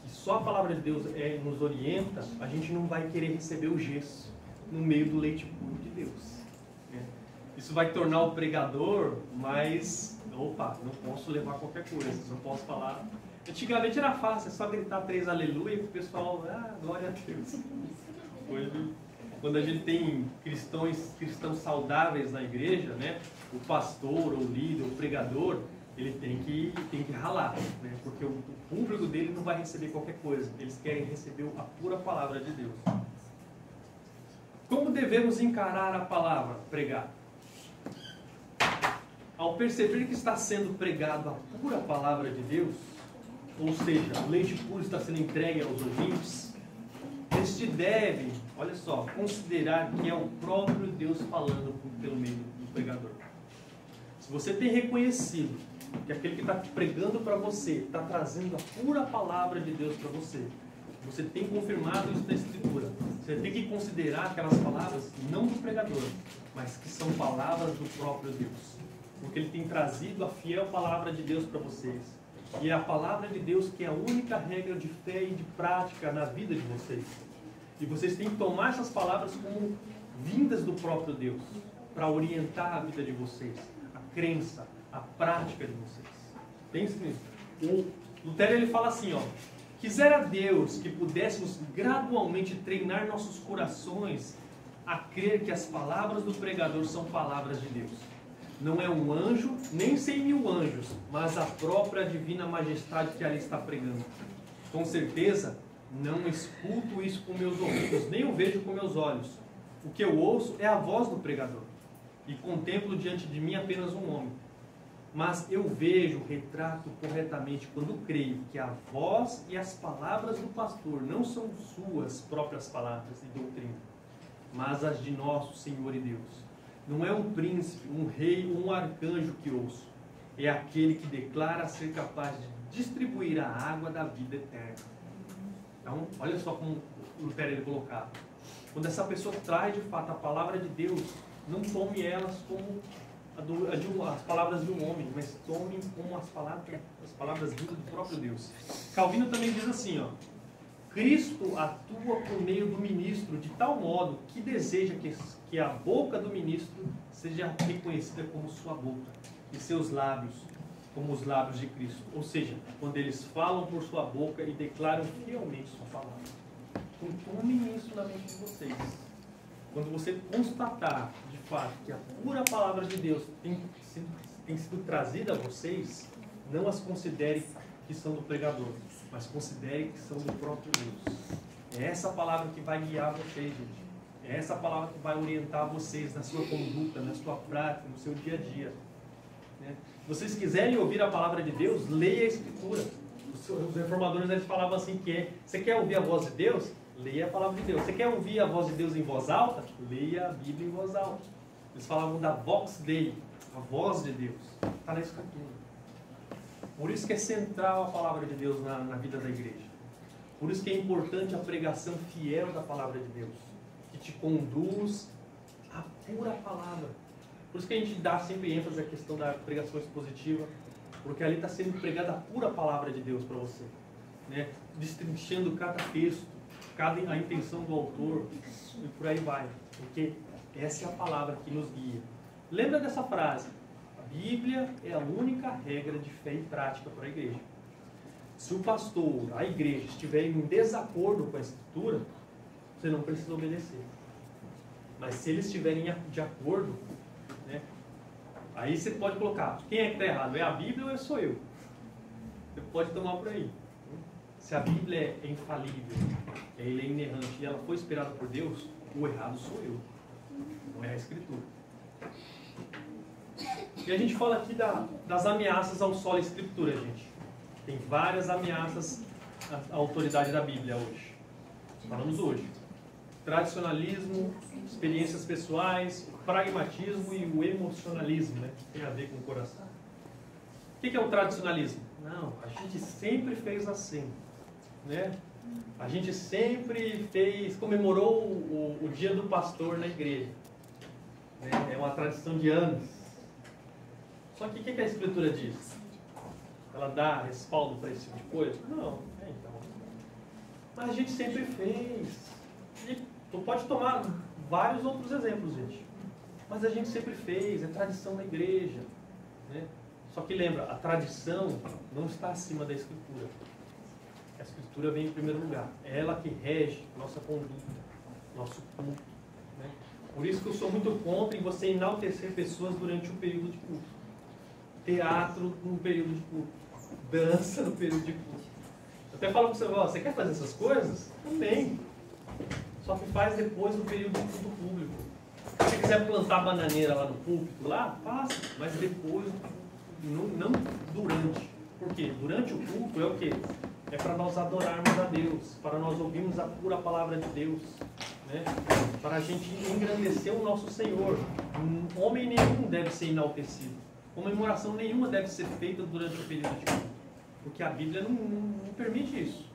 que só a palavra de Deus nos orienta, a gente não vai querer receber o gesso no meio do leite puro de Deus. Né? Isso vai tornar o pregador mais, opa, não posso levar qualquer coisa, não posso falar. Antigamente era fácil, é só gritar 3 aleluia e o pessoal, glória a Deus. Hoje, quando a gente tem cristãos saudáveis na igreja, né, o pastor, o líder, o pregador, ele tem que ralar, né, porque o público dele não vai receber qualquer coisa, eles querem receber a pura palavra de Deus. Como devemos encarar a palavra pregada? Ao perceber que está sendo pregado a pura palavra de Deus, ou seja, o leite puro está sendo entregue aos ouvintes, eles te devem, olha só, considerar que é o próprio Deus falando pelo meio do pregador. Se você tem reconhecido que aquele que está pregando para você está trazendo a pura palavra de Deus para você, você tem confirmado isso na Escritura, você tem que considerar aquelas palavras não do pregador, mas que são palavras do próprio Deus, porque ele tem trazido a fiel palavra de Deus para vocês. E é a palavra de Deus que é a única regra de fé e de prática na vida de vocês. E vocês têm que tomar essas palavras como vindas do próprio Deus, para orientar a vida de vocês, a crença, a prática de vocês. Pense nisso. O Lutero ele fala assim, ó, quisera Deus que pudéssemos gradualmente treinar nossos corações a crer que as palavras do pregador são palavras de Deus. Não é um anjo, nem 100.000 anjos, mas a própria divina majestade que ali está pregando. Com certeza, não escuto isso com meus ouvidos, nem o vejo com meus olhos. O que eu ouço é a voz do pregador, e contemplo diante de mim apenas um homem. Mas eu vejo, retrato corretamente quando creio que a voz e as palavras do pastor não são suas próprias palavras e doutrina, mas as de nosso Senhor e Deus. Não é um príncipe, um rei ou um arcanjo que ouço. É aquele que declara ser capaz de distribuir a água da vida eterna. Então, olha só como Lutero ele colocava. Quando essa pessoa traz de fato a palavra de Deus, não tome elas como as palavras de um homem, mas tomem como as palavras vindas do próprio Deus. Calvino também diz assim, ó, Cristo atua por meio do ministro de tal modo que deseja que a boca do ministro seja reconhecida como sua boca e seus lábios como os lábios de Cristo. Ou seja, quando eles falam por sua boca e declaram fielmente sua palavra. Então tomem isso na mente de vocês. Quando você constatar, de fato, que a pura palavra de Deus tem sido trazida a vocês, não as considere que são do pregador, mas considere que são do próprio Deus. É essa palavra que vai guiar vocês, gente. É essa palavra que vai orientar vocês na sua conduta, na sua prática, no seu dia a dia. Né? Se vocês quiserem ouvir a palavra de Deus, leia a Escritura. Os reformadores eles falavam assim que você quer ouvir a voz de Deus? Leia a palavra de Deus. Você quer ouvir a voz de Deus em voz alta? Leia a Bíblia em voz alta. Eles falavam da vox Dei, a voz de Deus. Está na Escritura. Por isso que é central a palavra de Deus na vida da igreja. Por isso que é importante a pregação fiel da palavra de Deus, que te conduz à pura palavra. Por isso que a gente dá sempre ênfase à questão da pregação expositiva, porque ali está sendo pregada a pura palavra de Deus para você, né? Destrinchando cada texto, a intenção do autor, e por aí vai. Porque essa é a palavra que nos guia. Lembra dessa frase? A Bíblia é a única regra de fé e prática para a igreja. Se o pastor, a igreja, estiver em desacordo com a Escritura, você não precisa obedecer. Mas se eles estiverem de acordo, né, aí você pode colocar, quem é que está errado? É a Bíblia ou sou eu? Você pode tomar por aí. Se a Bíblia é infalível, ela é inerrante e ela foi inspirada por Deus, o errado sou eu, não é a Escritura. E a gente fala aqui das ameaças ao solo Escritura, gente. Tem várias ameaças à autoridade da Bíblia hoje. Falamos hoje. Tradicionalismo, experiências pessoais, o pragmatismo e o emocionalismo, né? Que tem a ver com o coração. O que é o tradicionalismo? Não, a gente sempre fez assim, né? A gente sempre comemorou o dia do pastor na igreja, né? É uma tradição de anos. Só que o que a Escritura diz? Ela dá respaldo para esse tipo de coisa? Não, então. Mas a gente sempre fez. E tu pode tomar vários outros exemplos, gente. Mas a gente sempre fez, é tradição da igreja, né? Só que lembra, a tradição não está acima da Escritura. A Escritura vem em primeiro lugar. É ela que rege nossa conduta, nosso culto, né? Por isso que eu sou muito contra em você enaltecer pessoas durante um período de culto. Teatro no período de culto. Dança no período de culto. Eu até falo para você, você quer fazer essas coisas? Também. Só que faz depois do período de culto público. Se você quiser plantar bananeira lá no púlpito, lá, faça. Mas depois, não durante. Por quê? Durante o culto é o quê? É para nós adorarmos a Deus, para nós ouvirmos a pura palavra de Deus, né? Para a gente engrandecer o nosso Senhor. Homem nenhum deve ser enaltecido. Comemoração nenhuma deve ser feita durante o período de culto, porque a Bíblia não permite isso.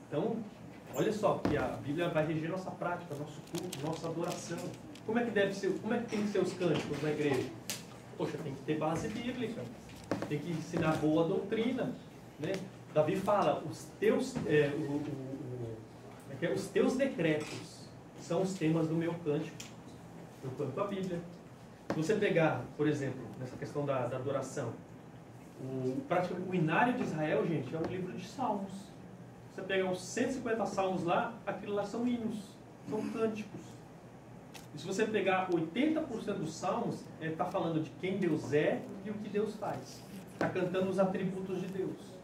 Então, olha só, que a Bíblia vai reger nossa prática, nosso culto, nossa adoração. Como é que tem que ser os cânticos na igreja? Poxa, tem que ter base bíblica, tem que ensinar boa doutrina, né? Davi fala, os teus decretos são os temas do meu cântico. Eu canto a Bíblia. Se você pegar, por exemplo, nessa questão da adoração, o Inário de Israel, gente, é um livro de salmos. Você pega os 150 salmos lá, aquilo lá são hinos, são cânticos. E se você pegar 80% dos salmos, está falando de quem Deus é e o que Deus faz. Está cantando os atributos de Deus.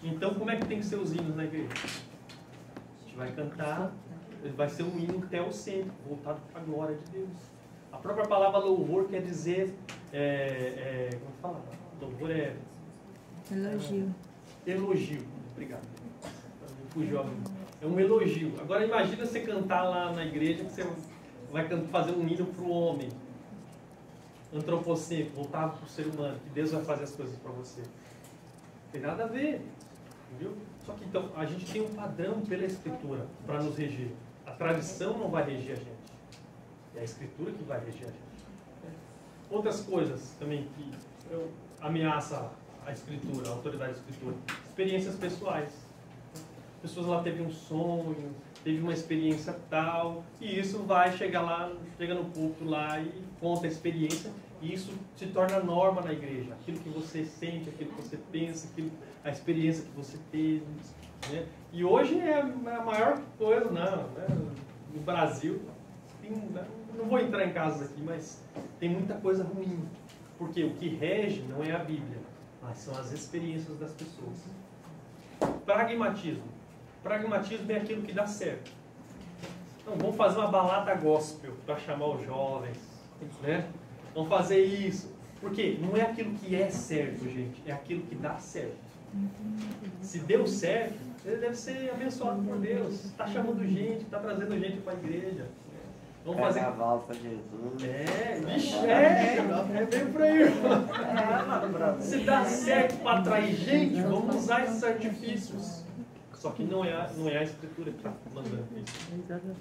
Então, como é que tem que ser os hinos na igreja? A gente vai cantar, vai ser um hino teocêntrico, voltado para a glória de Deus. A própria palavra louvor quer dizer, como fala? Louvor é... Elogio. Elogio, obrigado. É um elogio. Agora imagina você cantar lá na igreja que você vai fazer um hino para o homem. Antropocêntrico, voltado para o ser humano, que Deus vai fazer as coisas para você. Não tem nada a ver, viu? Só que então, a gente tem um padrão pela Escritura para nos reger. A tradição não vai reger a gente. É a Escritura que vai reger a gente. Outras coisas também que ameaça a escritura, a autoridade da escritura. Experiências pessoais. Pessoas lá teve um sonho, teve uma experiência tal, e isso vai chegar lá, chega no púlpito lá e conta a experiência, e isso se torna norma na igreja. Aquilo que você sente, aquilo que você pensa, a experiência que você teve. Né? E hoje é a maior coisa, no Brasil, não vou entrar em casos aqui, mas tem muita coisa ruim. Porque o que rege não é a Bíblia, mas são as experiências das pessoas. Pragmatismo. Pragmatismo é aquilo que dá certo. Então, vamos fazer uma balada gospel para chamar os jovens. Né? Vamos fazer isso. Porque não é aquilo que é certo, gente. É aquilo que dá certo. Se deu certo, ele deve ser abençoado por Deus. Está chamando gente, está trazendo gente para a igreja. Vamos fazer. A valsa Jesus. É bem por aí. Se dá certo para atrair gente, vamos usar esses artifícios. Só que não é a escritura que está mandando isso.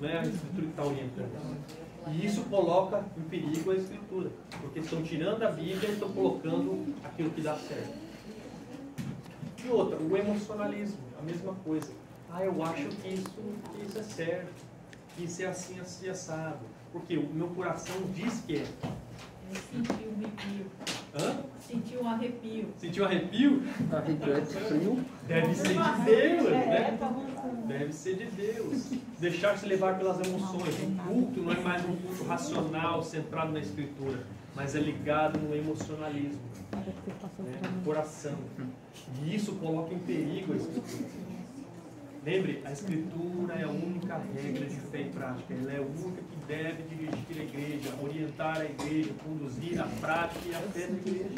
Não é a escritura que está orientando. E isso coloca em perigo a escritura. Porque estão tirando a Bíblia e estão colocando aquilo que dá certo. E outra, o emocionalismo, a mesma coisa. Eu acho que isso é certo, que isso é assim, assim, assado. Porque o meu coração diz que é. Sentiu um arrepio. Hã? Sentiu um arrepio. Sentiu arrepio? Deve ser de Deus, né? Deve ser de Deus. Deixar-se levar pelas emoções. O culto não é mais um culto racional, centrado na Escritura, mas é ligado no emocionalismo, no coração. E isso coloca em perigo a Escritura. Lembre, a Escritura é a única regra de fé e prática. Ela é a única que deve dirigir a igreja, orientar a igreja, conduzir a prática e a fé da igreja.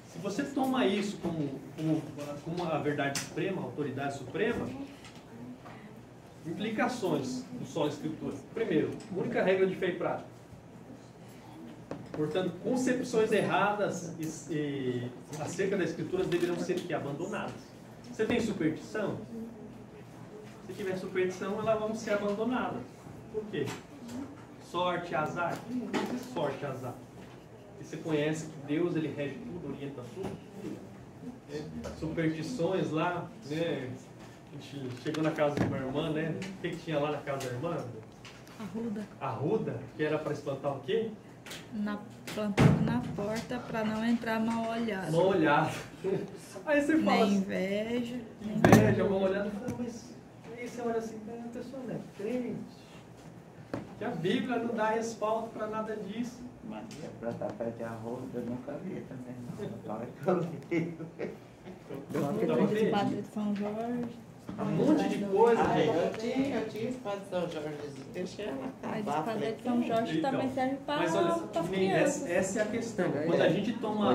Se você toma isso como a verdade suprema, a autoridade suprema, implicações do solo Escritura. Primeiro, única regra de fé e prática. Portanto, concepções erradas acerca das Escrituras deverão ser abandonadas. Você tem superstição? Se tiver superstição, elas vão ser abandonadas. Por quê? Sorte, azar? Não existe sorte, azar. E você conhece que Deus, ele rege tudo, orienta tudo. Superstições lá, né? A gente chegou na casa de uma irmã, né? O que tinha lá na casa da irmã? Arruda. Arruda, que era para espantar o quê? Plantado na porta para não entrar mal olhado. Mal olhado. Aí você fala Nem assim, inveja. inveja, mal olhado. Mas aí você olha assim, a pessoa não é crente. Que a Bíblia não dá respaldo para nada disso. Mas plantar pé de arroz eu nunca vi também. Não. Eu vi. Depois Padre de São Jorge. Um monte de coisa, gente. Eu tinha espada de São Jorge, deixei ela A acabar. espada de São Jorge Então, também serve para Mas olha, as nem crianças. essa é a questão. Quando a gente toma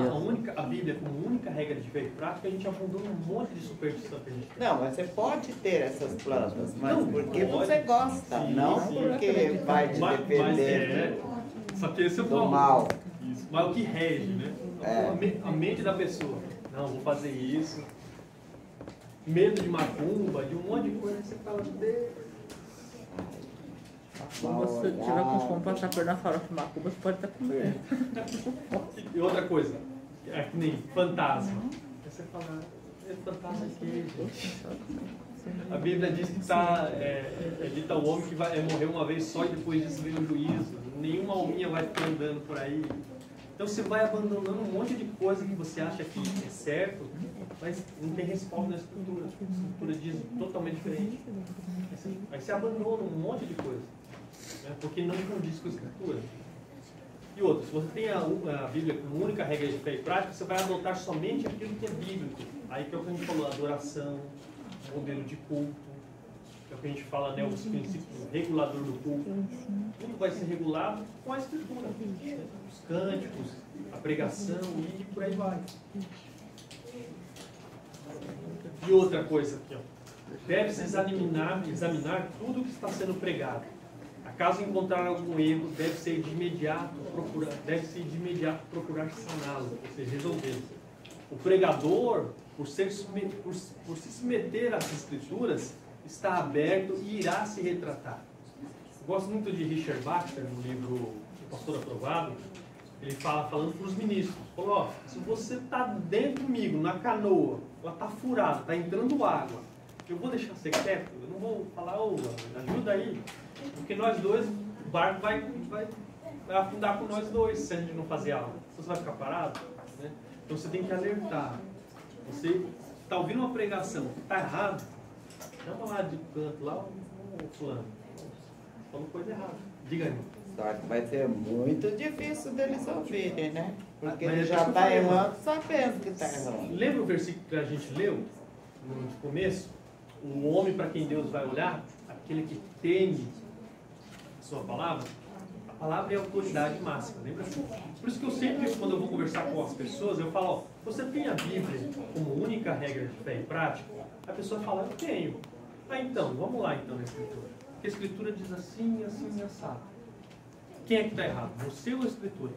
a Bíblia como única regra de fé e prática, a gente abandona um monte de superstição que a gente tem. Não, mas você pode ter essas plantas, mas Não, porque pode. você gosta, Sim, não sim. porque vai te Mas defender só que esse é o do mal. Isso. Mas o que rege, né? A mente da pessoa. Não, vou fazer isso. Medo de macumba, de um monte de coisa que você fala, Deus. Se você tiver com fome para saber na farofa de macumba, você pode estar comendo. E outra coisa, é que nem fantasma. Aí você fala, é fantasma aqui, gente. A Bíblia diz que dita o homem que vai morrer uma vez só e depois disso vem o juízo. Nenhuma alminha vai ficar andando por aí. Então você vai abandonando um monte de coisa que você acha que é certo, mas não tem respaldo na Escritura. A Escritura diz totalmente diferente. Aí você abandona um monte de coisa, né? Porque não condiz com a Escritura. E outra, se você tem a Bíblia como única regra de fé e prática, você vai adotar somente aquilo que é bíblico. Aí que é o que a gente falou, adoração, modelo de culto, que é o que a gente fala, né, os princípios regulador do culto. Tudo vai ser regulado com a Escritura, né? Os cânticos, a pregação e por aí vai. E outra coisa aqui, ó. Deve-se examinar tudo que está sendo pregado. Acaso encontrar algum erro, deve-se de imediato procurar saná-lo, ou seja, resolvê-lo. O pregador, por se submeter às Escrituras, está aberto e irá se retratar. Eu gosto muito de Richard Baxter, no livro O Pastor Aprovado, ele falando para os ministros, falou, ó, se você está dentro comigo, na canoa, ela está furada, está entrando água, eu vou deixar você quieto? Eu não vou falar, ô, ajuda aí, porque nós dois, o barco vai afundar com nós dois se a gente não fazer algo. Você vai ficar parado? Né? Então você tem que alertar. Você está ouvindo uma pregação que está errado, chama lá de canto, lá o fulano, falou coisa errada, diga aí. Só que vai ser muito difícil deles ouvirem, né? Porque Mas ele é já isso que eu está falei, errando sabendo que está errando. Lembra o versículo que a gente leu no começo? O homem para quem Deus vai olhar, aquele que teme a sua palavra, a palavra é a autoridade máxima, lembra assim? Por isso que eu sempre, quando eu vou conversar com as pessoas, eu falo, ó, você tem a Bíblia como única regra de fé e prática? A pessoa fala, eu tenho. Ah, então, vamos lá então na Escritura. Porque a Escritura diz assim, assim, assado. Quem é que está errado? Você ou a Escritura?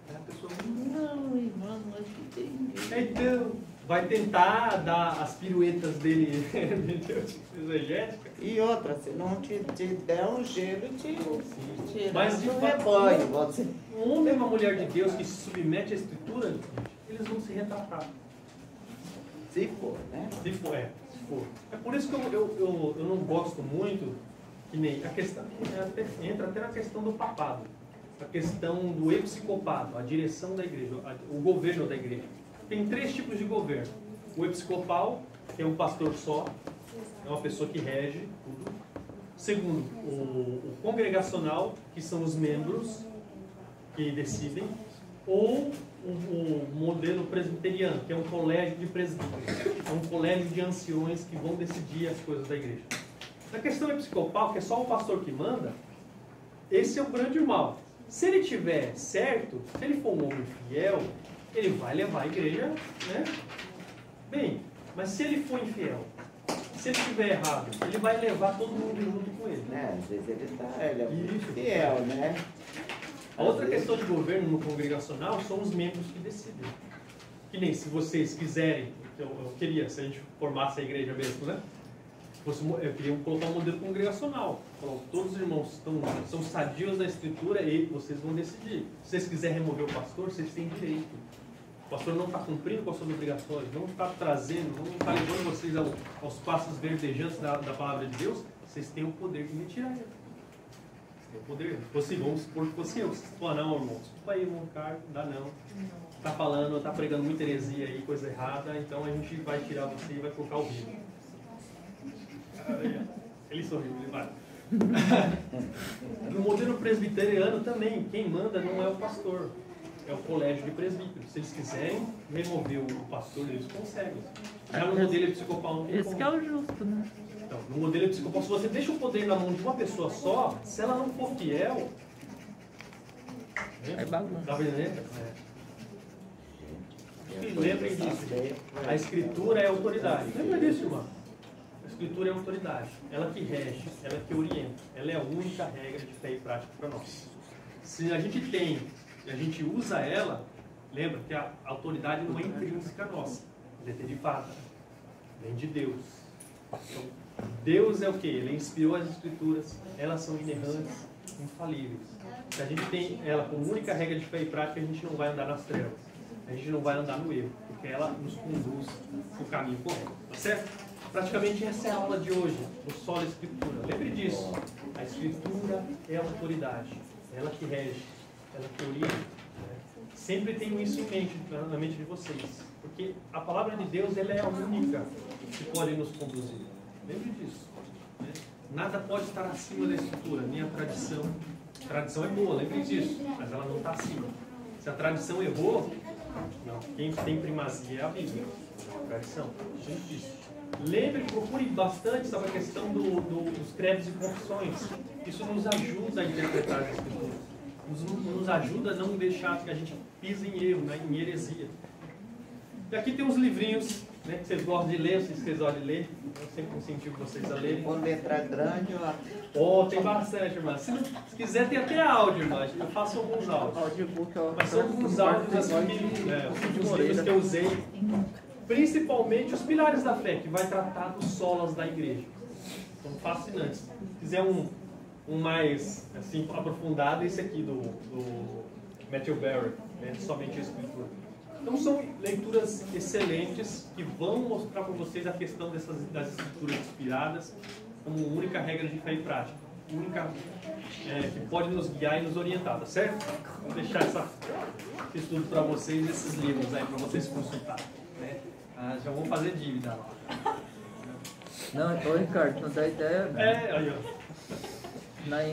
Aí a pessoa não, irmão, acho que tem. Então, vai tentar dar as piruetas dele exegética. E outra, se não te der um gelo, tira Mas de do fato, rebanho. Você... um homem e uma mulher de Deus que se submete à Escritura, eles vão se retratar. Se for, né? Se for. É por isso que eu não gosto muito, que nem a questão, entra até na questão do papado, a questão do episcopado, a direção da igreja, o governo da igreja. Tem 3 tipos de governo. O episcopal, que é um pastor só, é uma pessoa que rege tudo. Segundo, o congregacional, que são os membros que decidem. Ou o modelo presbiteriano, que é um colégio de presbíteros, é um colégio de anciões que vão decidir as coisas da igreja. Na questão episcopal, que é só o pastor que manda, esse é o grande mal. Se ele tiver certo, se ele for um homem fiel, ele vai levar a igreja, né? Bem, mas se ele for infiel, se ele estiver errado, ele vai levar todo mundo junto com ele. Às vezes ele é muito Isso. fiel, né? A outra questão de governo no congregacional são os membros que decidem. Que nem se vocês quiserem, eu queria, se a gente formasse a igreja mesmo, né? Eu queria colocar um modelo congregacional. Falar, todos os irmãos são sadios da Escritura e vocês vão decidir. Se vocês quiserem remover o pastor, vocês têm direito. O pastor não está cumprindo com as suas obrigações, não está trazendo, não está levando vocês aos passos verdejantes da palavra de Deus, vocês têm o poder de retirar ele. Vocês têm o poder. Vamos supor que fosse eu. Vocês falam, não, irmão, desculpa aí, irmão, cara, não dá não. Está falando, está pregando muita heresia aí, coisa errada, então a gente vai tirar você e vai colocar o vivo. Ele sorriu, ele vai. No modelo presbiteriano também, quem manda não é o pastor, é o colégio de presbíteros. Se eles quiserem remover o pastor, eles conseguem. Já no modelo episcopal não tem Esse como. que é o justo, né? Então, no modelo episcopal, se você deixa o poder na mão de uma pessoa só, se ela não for fiel, É bagunça. tá vendo? Lembrem disso. A Escritura é autoridade. Lembra disso, irmão? A Escritura é autoridade. Ela que rege, ela que orienta. Ela é a única regra de fé e prática para nós. Se a gente tem e a gente usa ela, lembra que a autoridade não é intrínseca nossa. É derivada. Vem de Deus. Então, Deus é o quê? Ele inspirou as Escrituras. Elas são inerrantes, infalíveis. Se a gente tem ela como única regra de fé e prática, a gente não vai andar nas trevas. A gente não vai andar no erro, porque ela nos conduz no caminho correto. Tá certo? Praticamente essa é a aula de hoje, do solo Escritura. Lembre disso. A Escritura é a autoridade. Ela que rege, ela que orienta. Né? Sempre tenham isso em mente, na mente de vocês. Porque a palavra de Deus ela é a única que pode nos conduzir. Lembre disso. Né? Nada pode estar acima da Escritura, nem a tradição. A tradição é boa, lembre disso, mas ela não está acima. Se a tradição errou, não. Quem tem primazia é a Bíblia. A tradição. Lembre disso. Lembre, procure bastante sobre a questão dos credos e confissões. Isso nos ajuda a interpretar as Escrituras. Nos ajuda a não deixar que a gente pise em erro, né, em heresia. E aqui tem uns livrinhos, né, que vocês gostam de ler, vocês gostam de ler. Eu sempre incentivo vocês a lerem. Com letra grande, Oh, tem bastante, irmã. Se quiser, tem até áudio, irmã. Eu faço alguns áudios. Audiobook, ó. Mas são alguns áudios assim, os livros que eu usei. Principalmente os pilares da fé, que vai tratar dos solas da igreja. São fascinantes. Se quiser um mais assim, aprofundado, esse aqui do Matthew Barry, né? Somente a Escritura. Então são leituras excelentes que vão mostrar para vocês a questão das escrituras inspiradas como única regra de fé e prática, única que pode nos guiar e nos orientar, tá certo? Vou deixar esse estudo para vocês, esses livros aí para vocês consultarem, né? Já vou fazer dívida lá. Não, ô Ricardo, não dá ideia. Não. Aí ó. Na